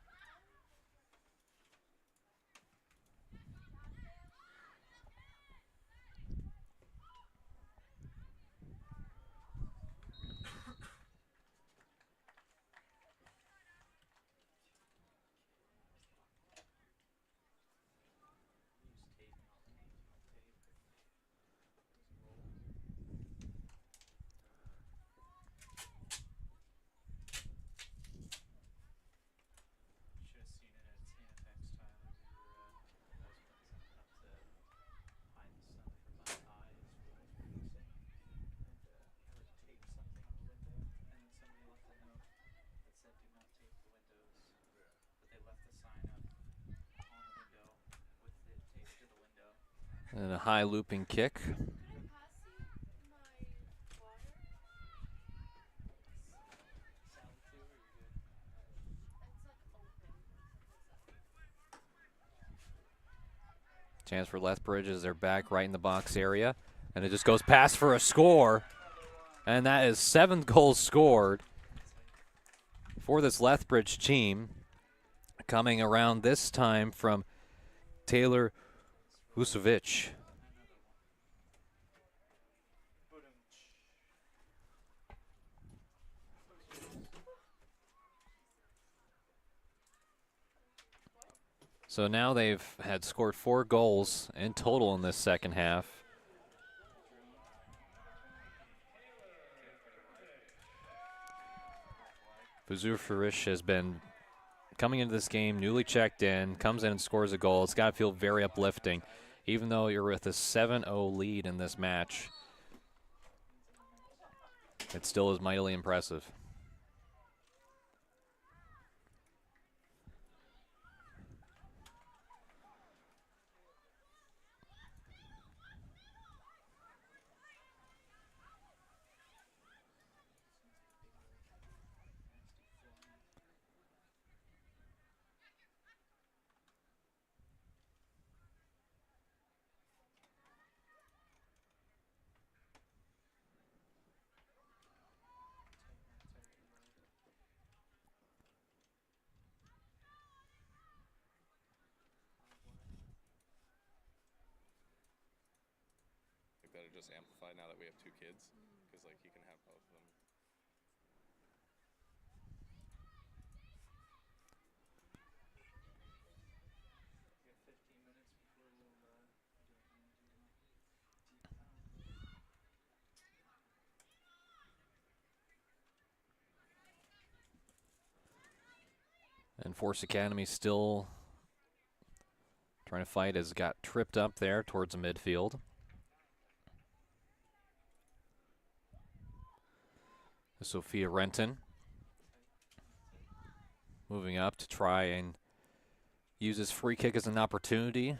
eyes while I was releasing. And I like taped something on the window, and then somebody left a note that said do not tape the windows. But they left the sign up on the window with it taped to the window. And a high looping kick. Sound too, or you good? Chance for Lethbridge as they're back right in the box area. And it just goes past for a score. And that is 7 goals scored for this Lethbridge team. Coming around this time from Taylor Vucevic. So now they've had scored 4 goals in total in this second half. Vucevic has been coming into this game newly checked in, comes in and scores a goal. It's got to feel very uplifting, even though you're with a 7-0 lead in this match. it still is mightily impressive. That are just amplified now that we have 2 kids, because like he can have both of them. We have 15 minutes before we'll do a And Force Academy still trying to fight, as got tripped up there towards the midfield. Sophia Renton moving up to try and use his free kick as an opportunity.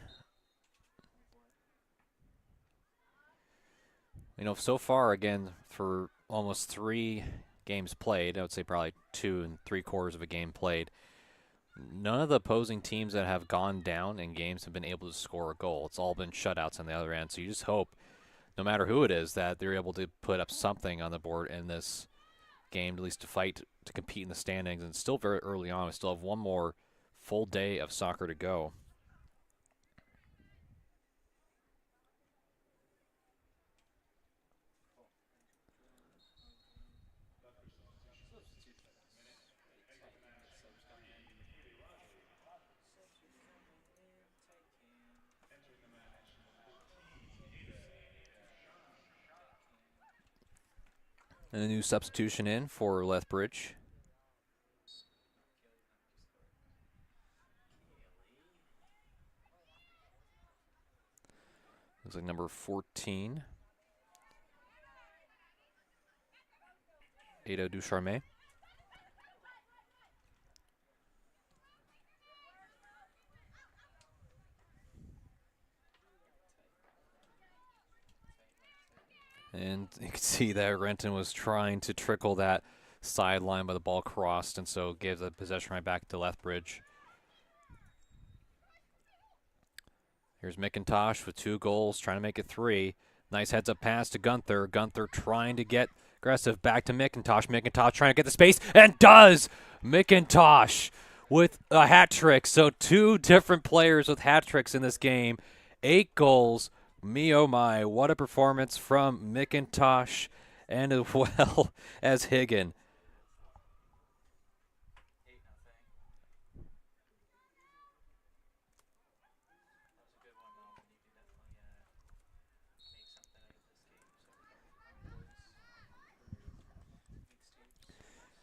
You know, so far, again, for almost 3 games played, I would say probably 2 3/4 of a game played, none of the opposing teams that have gone down in games have been able to score a goal. It's all been shutouts on the other end. So you just hope, no matter who it is, that they're able to put up something on the board in this game, at least to fight, to compete in the standings. And still very early on, we still have one more full day of soccer to go. And a new substitution in for Lethbridge. Looks like number 14, Ada Ducharme. And you can see that Renton was trying to trickle that sideline, but the ball crossed, and so gave the possession right back to Lethbridge. Here's McIntosh with 2 goals, trying to make it 3. Nice heads-up pass to Gunther. Gunther trying to get aggressive. Back to McIntosh. McIntosh trying to get the space, and does! McIntosh with a hat trick. So 2 different players with hat tricks in this game. 8 goals. Me, oh my, what a performance from McIntosh and as well as Higgin.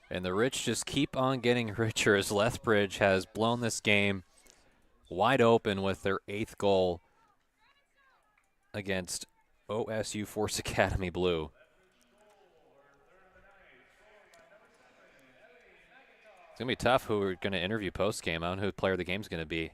And the rich just keep on getting richer as Lethbridge has blown this game wide open with their 8th goal against OSU Force Academy Blue. It's going to be tough who we're going to interview post-game. I don't know who the player of the game is going to be.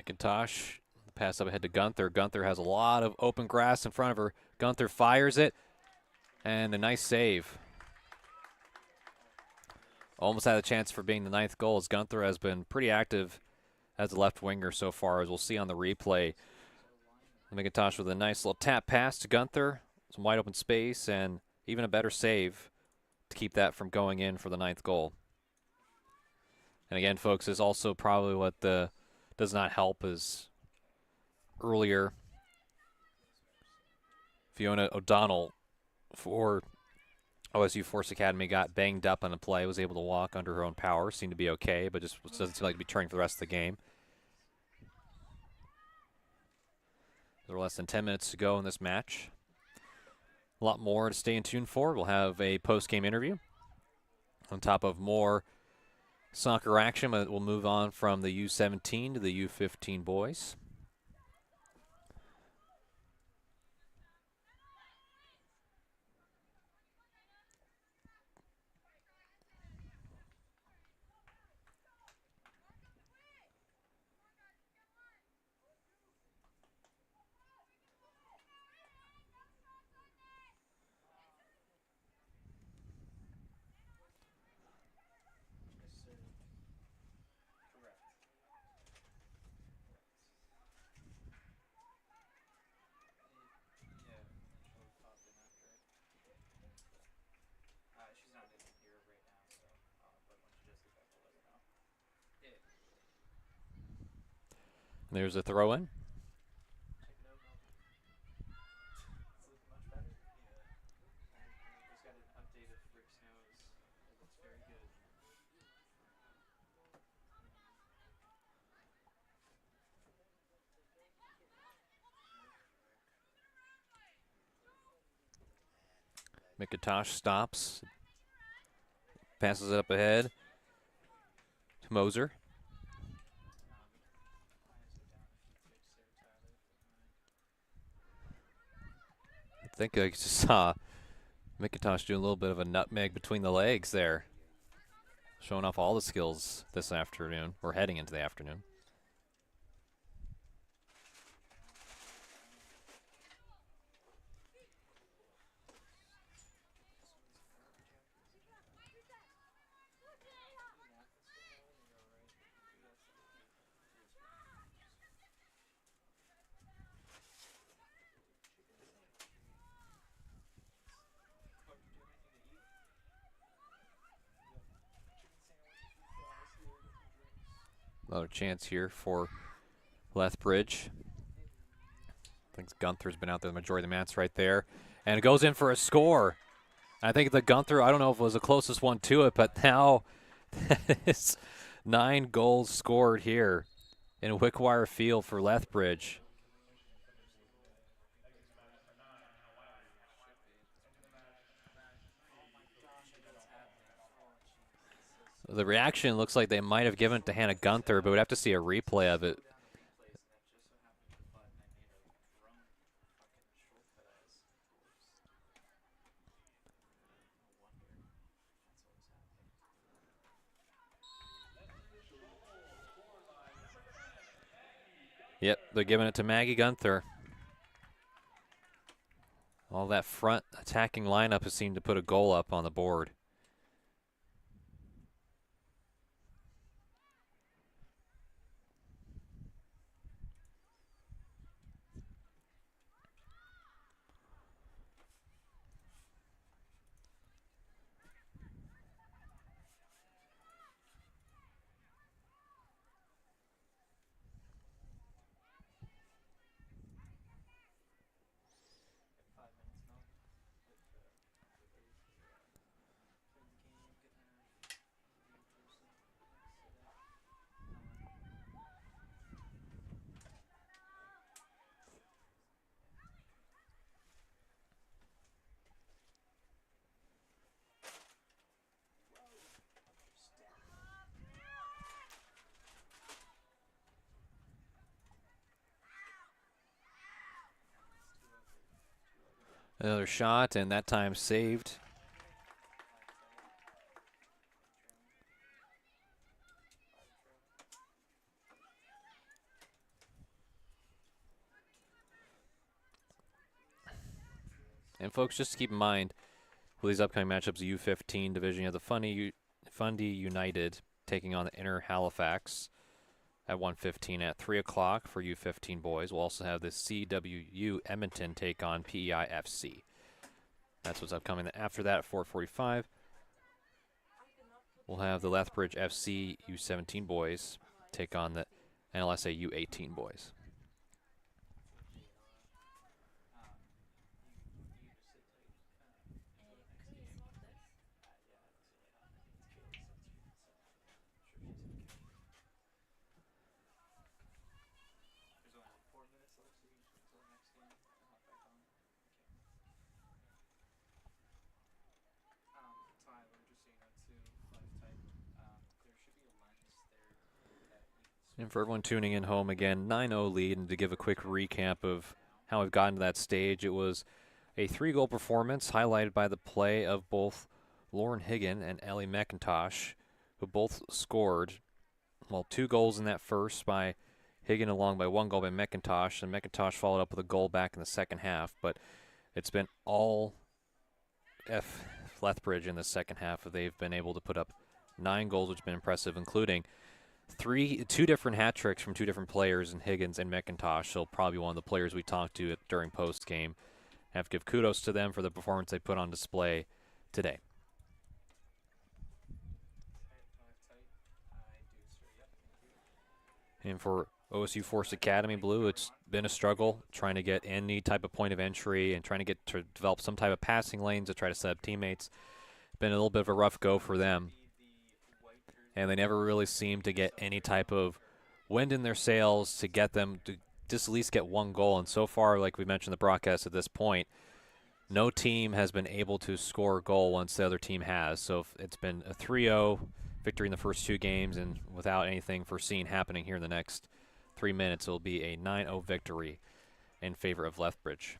McIntosh, pass up ahead to Gunther. Gunther has a lot of open grass in front of her. Gunther fires it, and a nice save. Almost had a chance for being the 9th goal, as Gunther has been pretty active as a left winger so far, as we'll see on the replay. McIntosh with a nice little tap pass to Gunther, some wide open space, and even a better save to keep that from going in for the 9th goal. And again, folks, is also probably what does not help is earlier Fiona O'Donnell for OSU Force Academy got banged up on the play, was able to walk under her own power, seemed to be okay, but just doesn't seem like to be turning for the rest of the game. There are less than 10 minutes to go in this match. A lot more to stay in tune for. We'll have a post-game interview on top of more soccer action. We'll move on from the U17 to the U15 boys. There's a throw-in. McIntosh stops, passes it up ahead to Moser. I think I just saw McIntosh do a little bit of a nutmeg between the legs there, showing off all the skills this afternoon, or heading into the afternoon. Another chance here for Lethbridge. I think Gunther's been out there the majority of the match right there. And it goes in for a score. I think the Gunther, I don't know if it was the closest one to it, but now it's 9 goals scored here in Wickwire Field for Lethbridge. The reaction looks like they might have given it to Hannah Gunther, but we'd have to see a replay of it. Yep, they're giving it to Maggie Gunther. All that front attacking lineup has seemed to put a goal up on the board. Another shot, and that time saved. And folks, just to keep in mind, with these upcoming matchups, the U15 division, you have the Fundy United taking on the Inner Halifax at 1:15 at 3 o'clock for U15 boys. We'll also have the CWU Edmonton take on PEI FC. That's what's upcoming. After that, at 4:45, we'll have the Lethbridge FC U17 boys take on the NLSA U18 boys. And for everyone tuning in home again, 9-0 lead. And to give a quick recap of how we've gotten to that stage, it was a 3-goal performance highlighted by the play of both Lauren Higgin and Ellie McIntosh, who both scored, well, 2 goals in that first by Higgin, along by 1 goal by McIntosh. And McIntosh followed up with a goal back in the second half. But it's been all Lethbridge in the second half. They've been able to put up 9 goals, which has been impressive, including two different hat tricks from 2 different players in Higgins and McIntosh. So probably one of the players we talked to during post game. Have to give kudos to them for the performance they put on display today. And for OSU Force Academy Blue, it's been a struggle trying to get any type of point of entry and trying to develop some type of passing lanes to try to set up teammates. Been a little bit of a rough go for them. And they never really seem to get any type of wind in their sails to get them to just at least get 1 goal. And so far, like we mentioned in the broadcast at this point, no team has been able to score a goal once the other team has. So it's been a 3-0 victory in the first 2 games, and without anything foreseen happening here in the next 3 minutes, it'll be a 9-0 victory in favor of Lethbridge.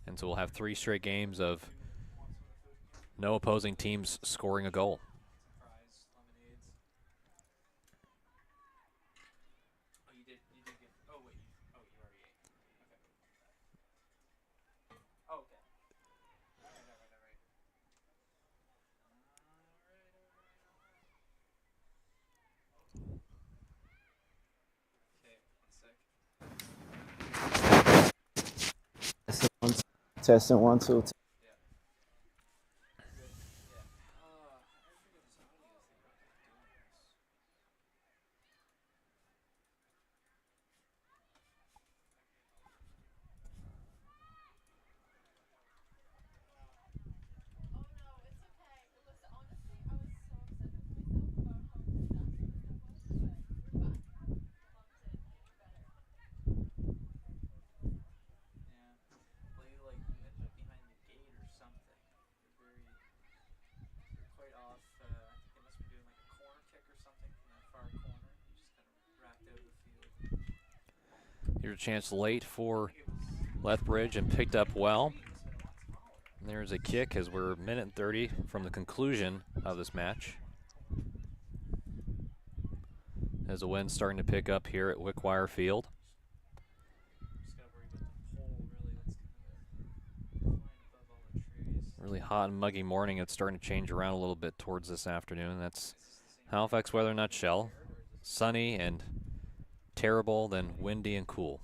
And so we'll have 3 straight games of no opposing teams scoring a goal. Testing 1 2. Here's a chance late for Lethbridge and picked up well. And there's a kick as we're 1:30 from the conclusion of this match. As the wind's starting to pick up here at Wickwire Field. Really hot and muggy morning. It's starting to change around a little bit towards this afternoon. That's Halifax weather in a nutshell. Sunny and terrible, then windy and cool.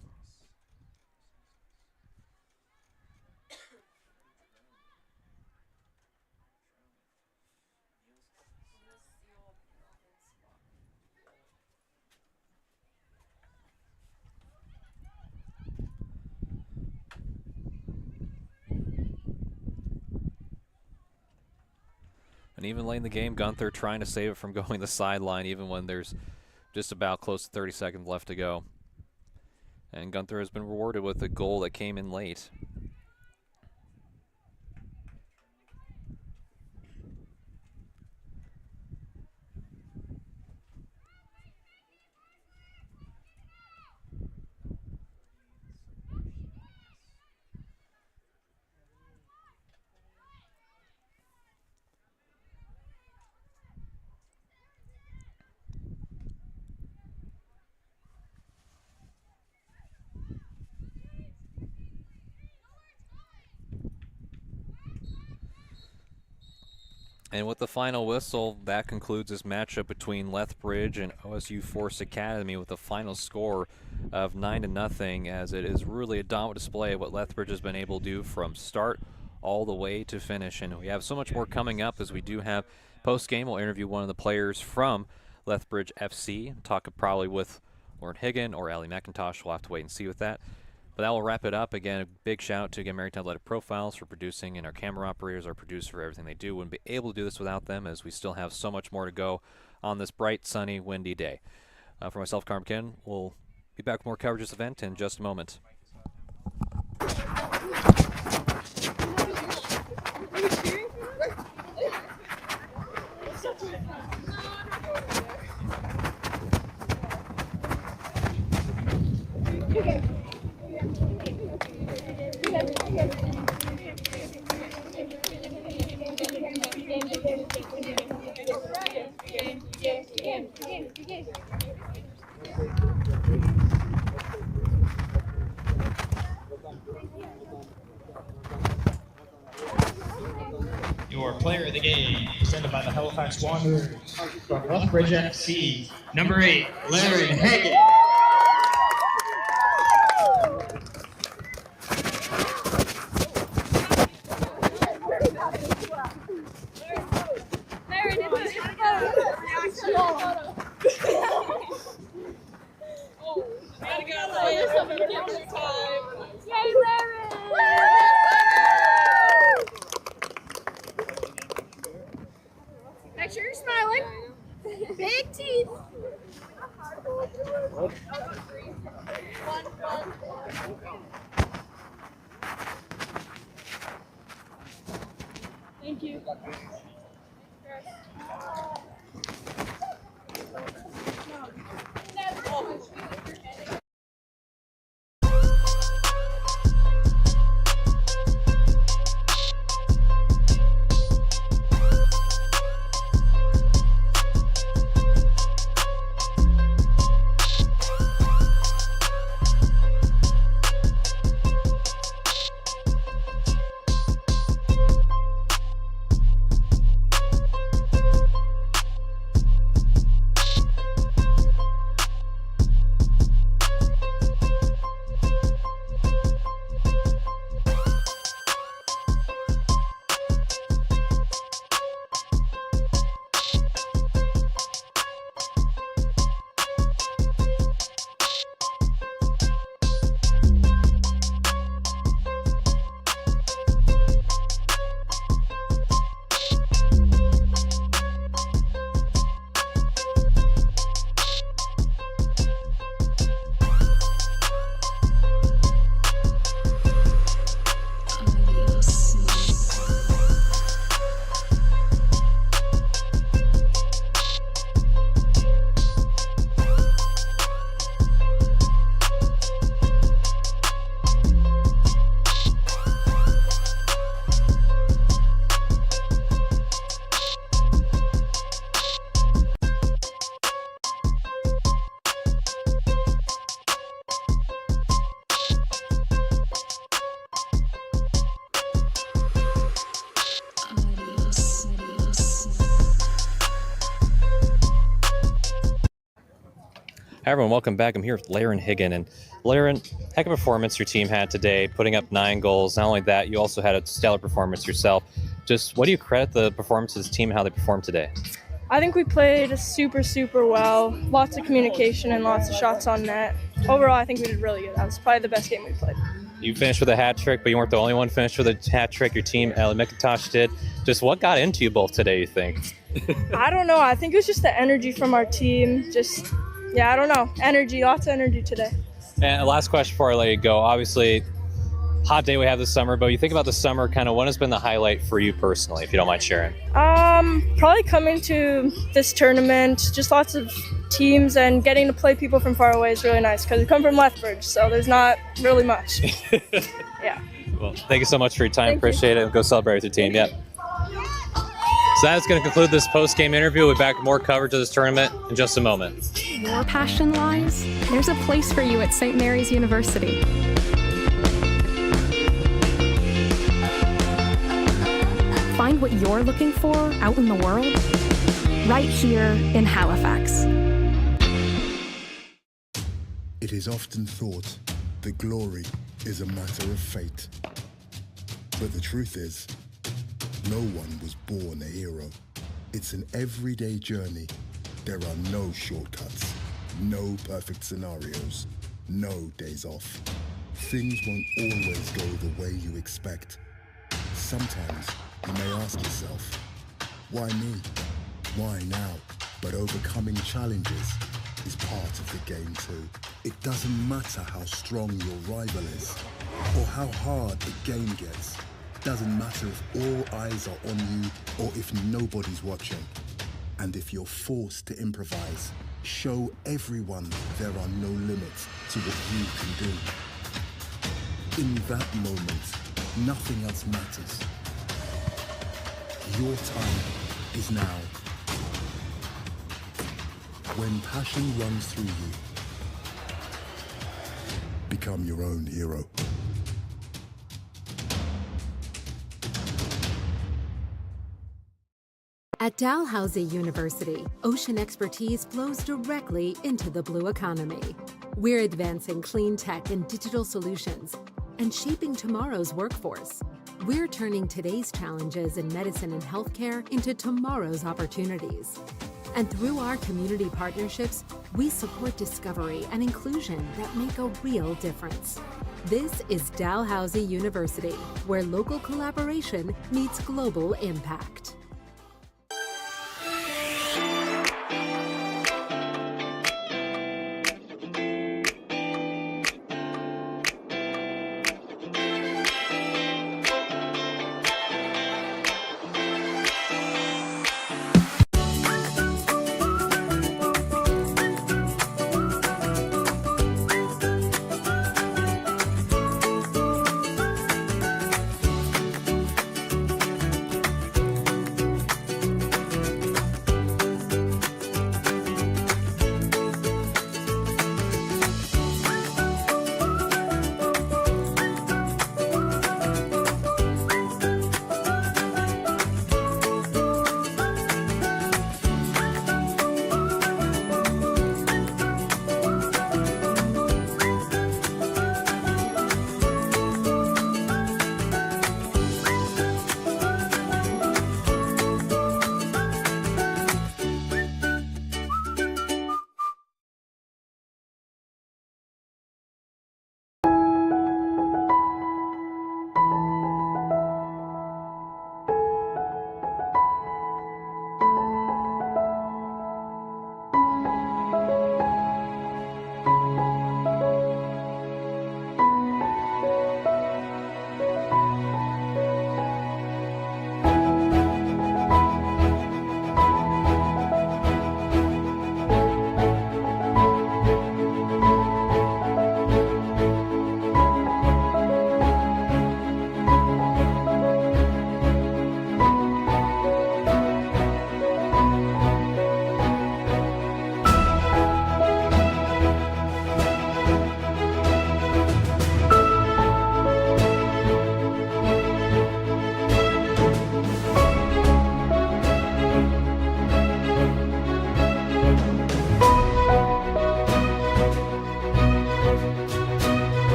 And even late in the game, Gunther trying to save it from going the sideline even when there's just about close to 30 seconds left to go. And Gunther has been rewarded with a goal that came in late. And with the final whistle, that concludes this matchup between Lethbridge and OSU Force Academy with a final score of 9-0, as it is really a dominant display of what Lethbridge has been able to do from start all the way to finish. And we have so much more coming up, as we do have post-game. We'll interview one of the players from Lethbridge FC, talk probably with Lauren Higgin or Allie McIntosh. We'll have to wait and see with that. But that will wrap it up. Again, a big shout out to Maritime Athletic Profiles for producing, and our camera operators, our producer, for everything they do. Wouldn't be able to do this without them, as we still have so much more to go on this bright, sunny, windy day. For myself, Carm McKinn, we'll be back with more coverage of this event in just a moment. Your player of the game, presented by the Halifax Wanderers from Lethbridge FC, number 8, Larry Hagan. Make sure you're smiling. Big teeth. Thank you. Hi everyone, welcome back. I'm here with Laren Higgin. And Laren, heck of a performance your team had today, putting up 9 goals. Not only that, you also had a stellar performance yourself. Just what do you credit the performance of this team and how they performed today? I think we played super well. Lots of communication and lots of shots on net. Overall, I think we did really good. That was probably the best game we played. You finished with a hat trick, but you weren't the only one finished with a hat trick. Your team, Allie McIntosh, did. Just what got into you both today, you think? I don't know. I think it was just the energy from our team. I don't know. Energy, lots of energy today. And last question before I let you go. Obviously, hot day we have this summer, but you think about the summer, kind of what has been the highlight for you personally, if you don't mind sharing? Probably coming to this tournament, just lots of teams and getting to play people from far away is really nice because we come from Lethbridge, so there's not really much. Yeah. Well, thank you so much for your time. Appreciate it. Go celebrate with your team. Yeah. So that's going to conclude this post-game interview. We'll be back with more coverage of this tournament in just a moment. Your passion lies? There's a place for you at St. Mary's University. find what you're looking for out in the world? Right here in Halifax. It is often thought that glory is a matter of fate. But the truth is, no one was born a hero. It's an everyday journey. There are no shortcuts, no perfect scenarios, no days off. Things won't always go the way you expect. Sometimes you may ask yourself, why me? Why now? But overcoming challenges is part of the game too. It doesn't matter how strong your rival is or how hard the game gets. Doesn't matter if all eyes are on you or if nobody's watching. And if you're forced to improvise, show everyone there are no limits to what you can do. In that moment, nothing else matters. Your time is now. When passion runs through you, become your own hero. At Dalhousie University, ocean expertise flows directly into the blue economy. We're advancing clean tech and digital solutions and shaping tomorrow's workforce. We're turning today's challenges in medicine and healthcare into tomorrow's opportunities. And through our community partnerships, we support discovery and inclusion that make a real difference. This is Dalhousie University, where local collaboration meets global impact.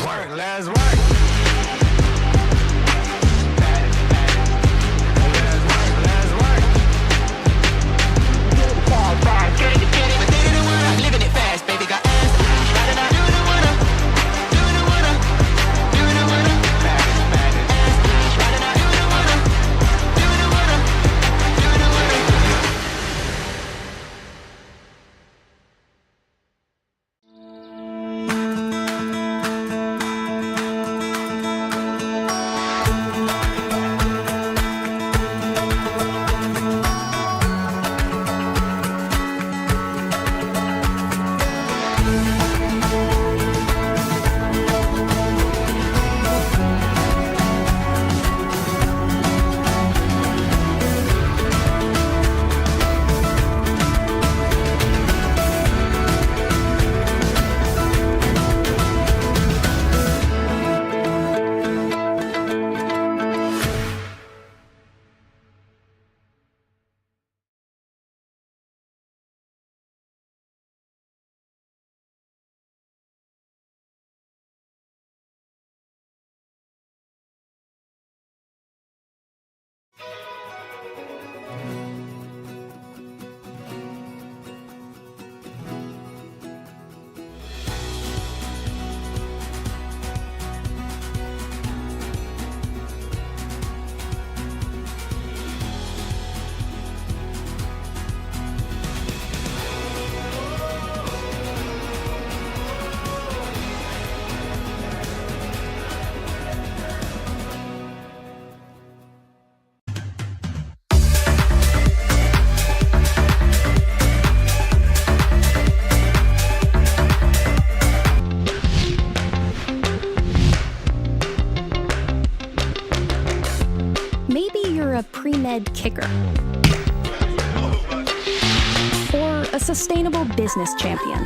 work, let's work. A pre-med kicker, or a sustainable business champion,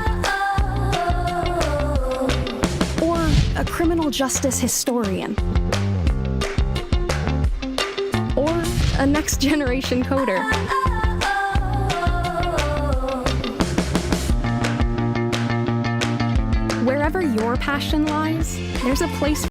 or a criminal justice historian, or a next-generation coder. Wherever your passion lies, there's a place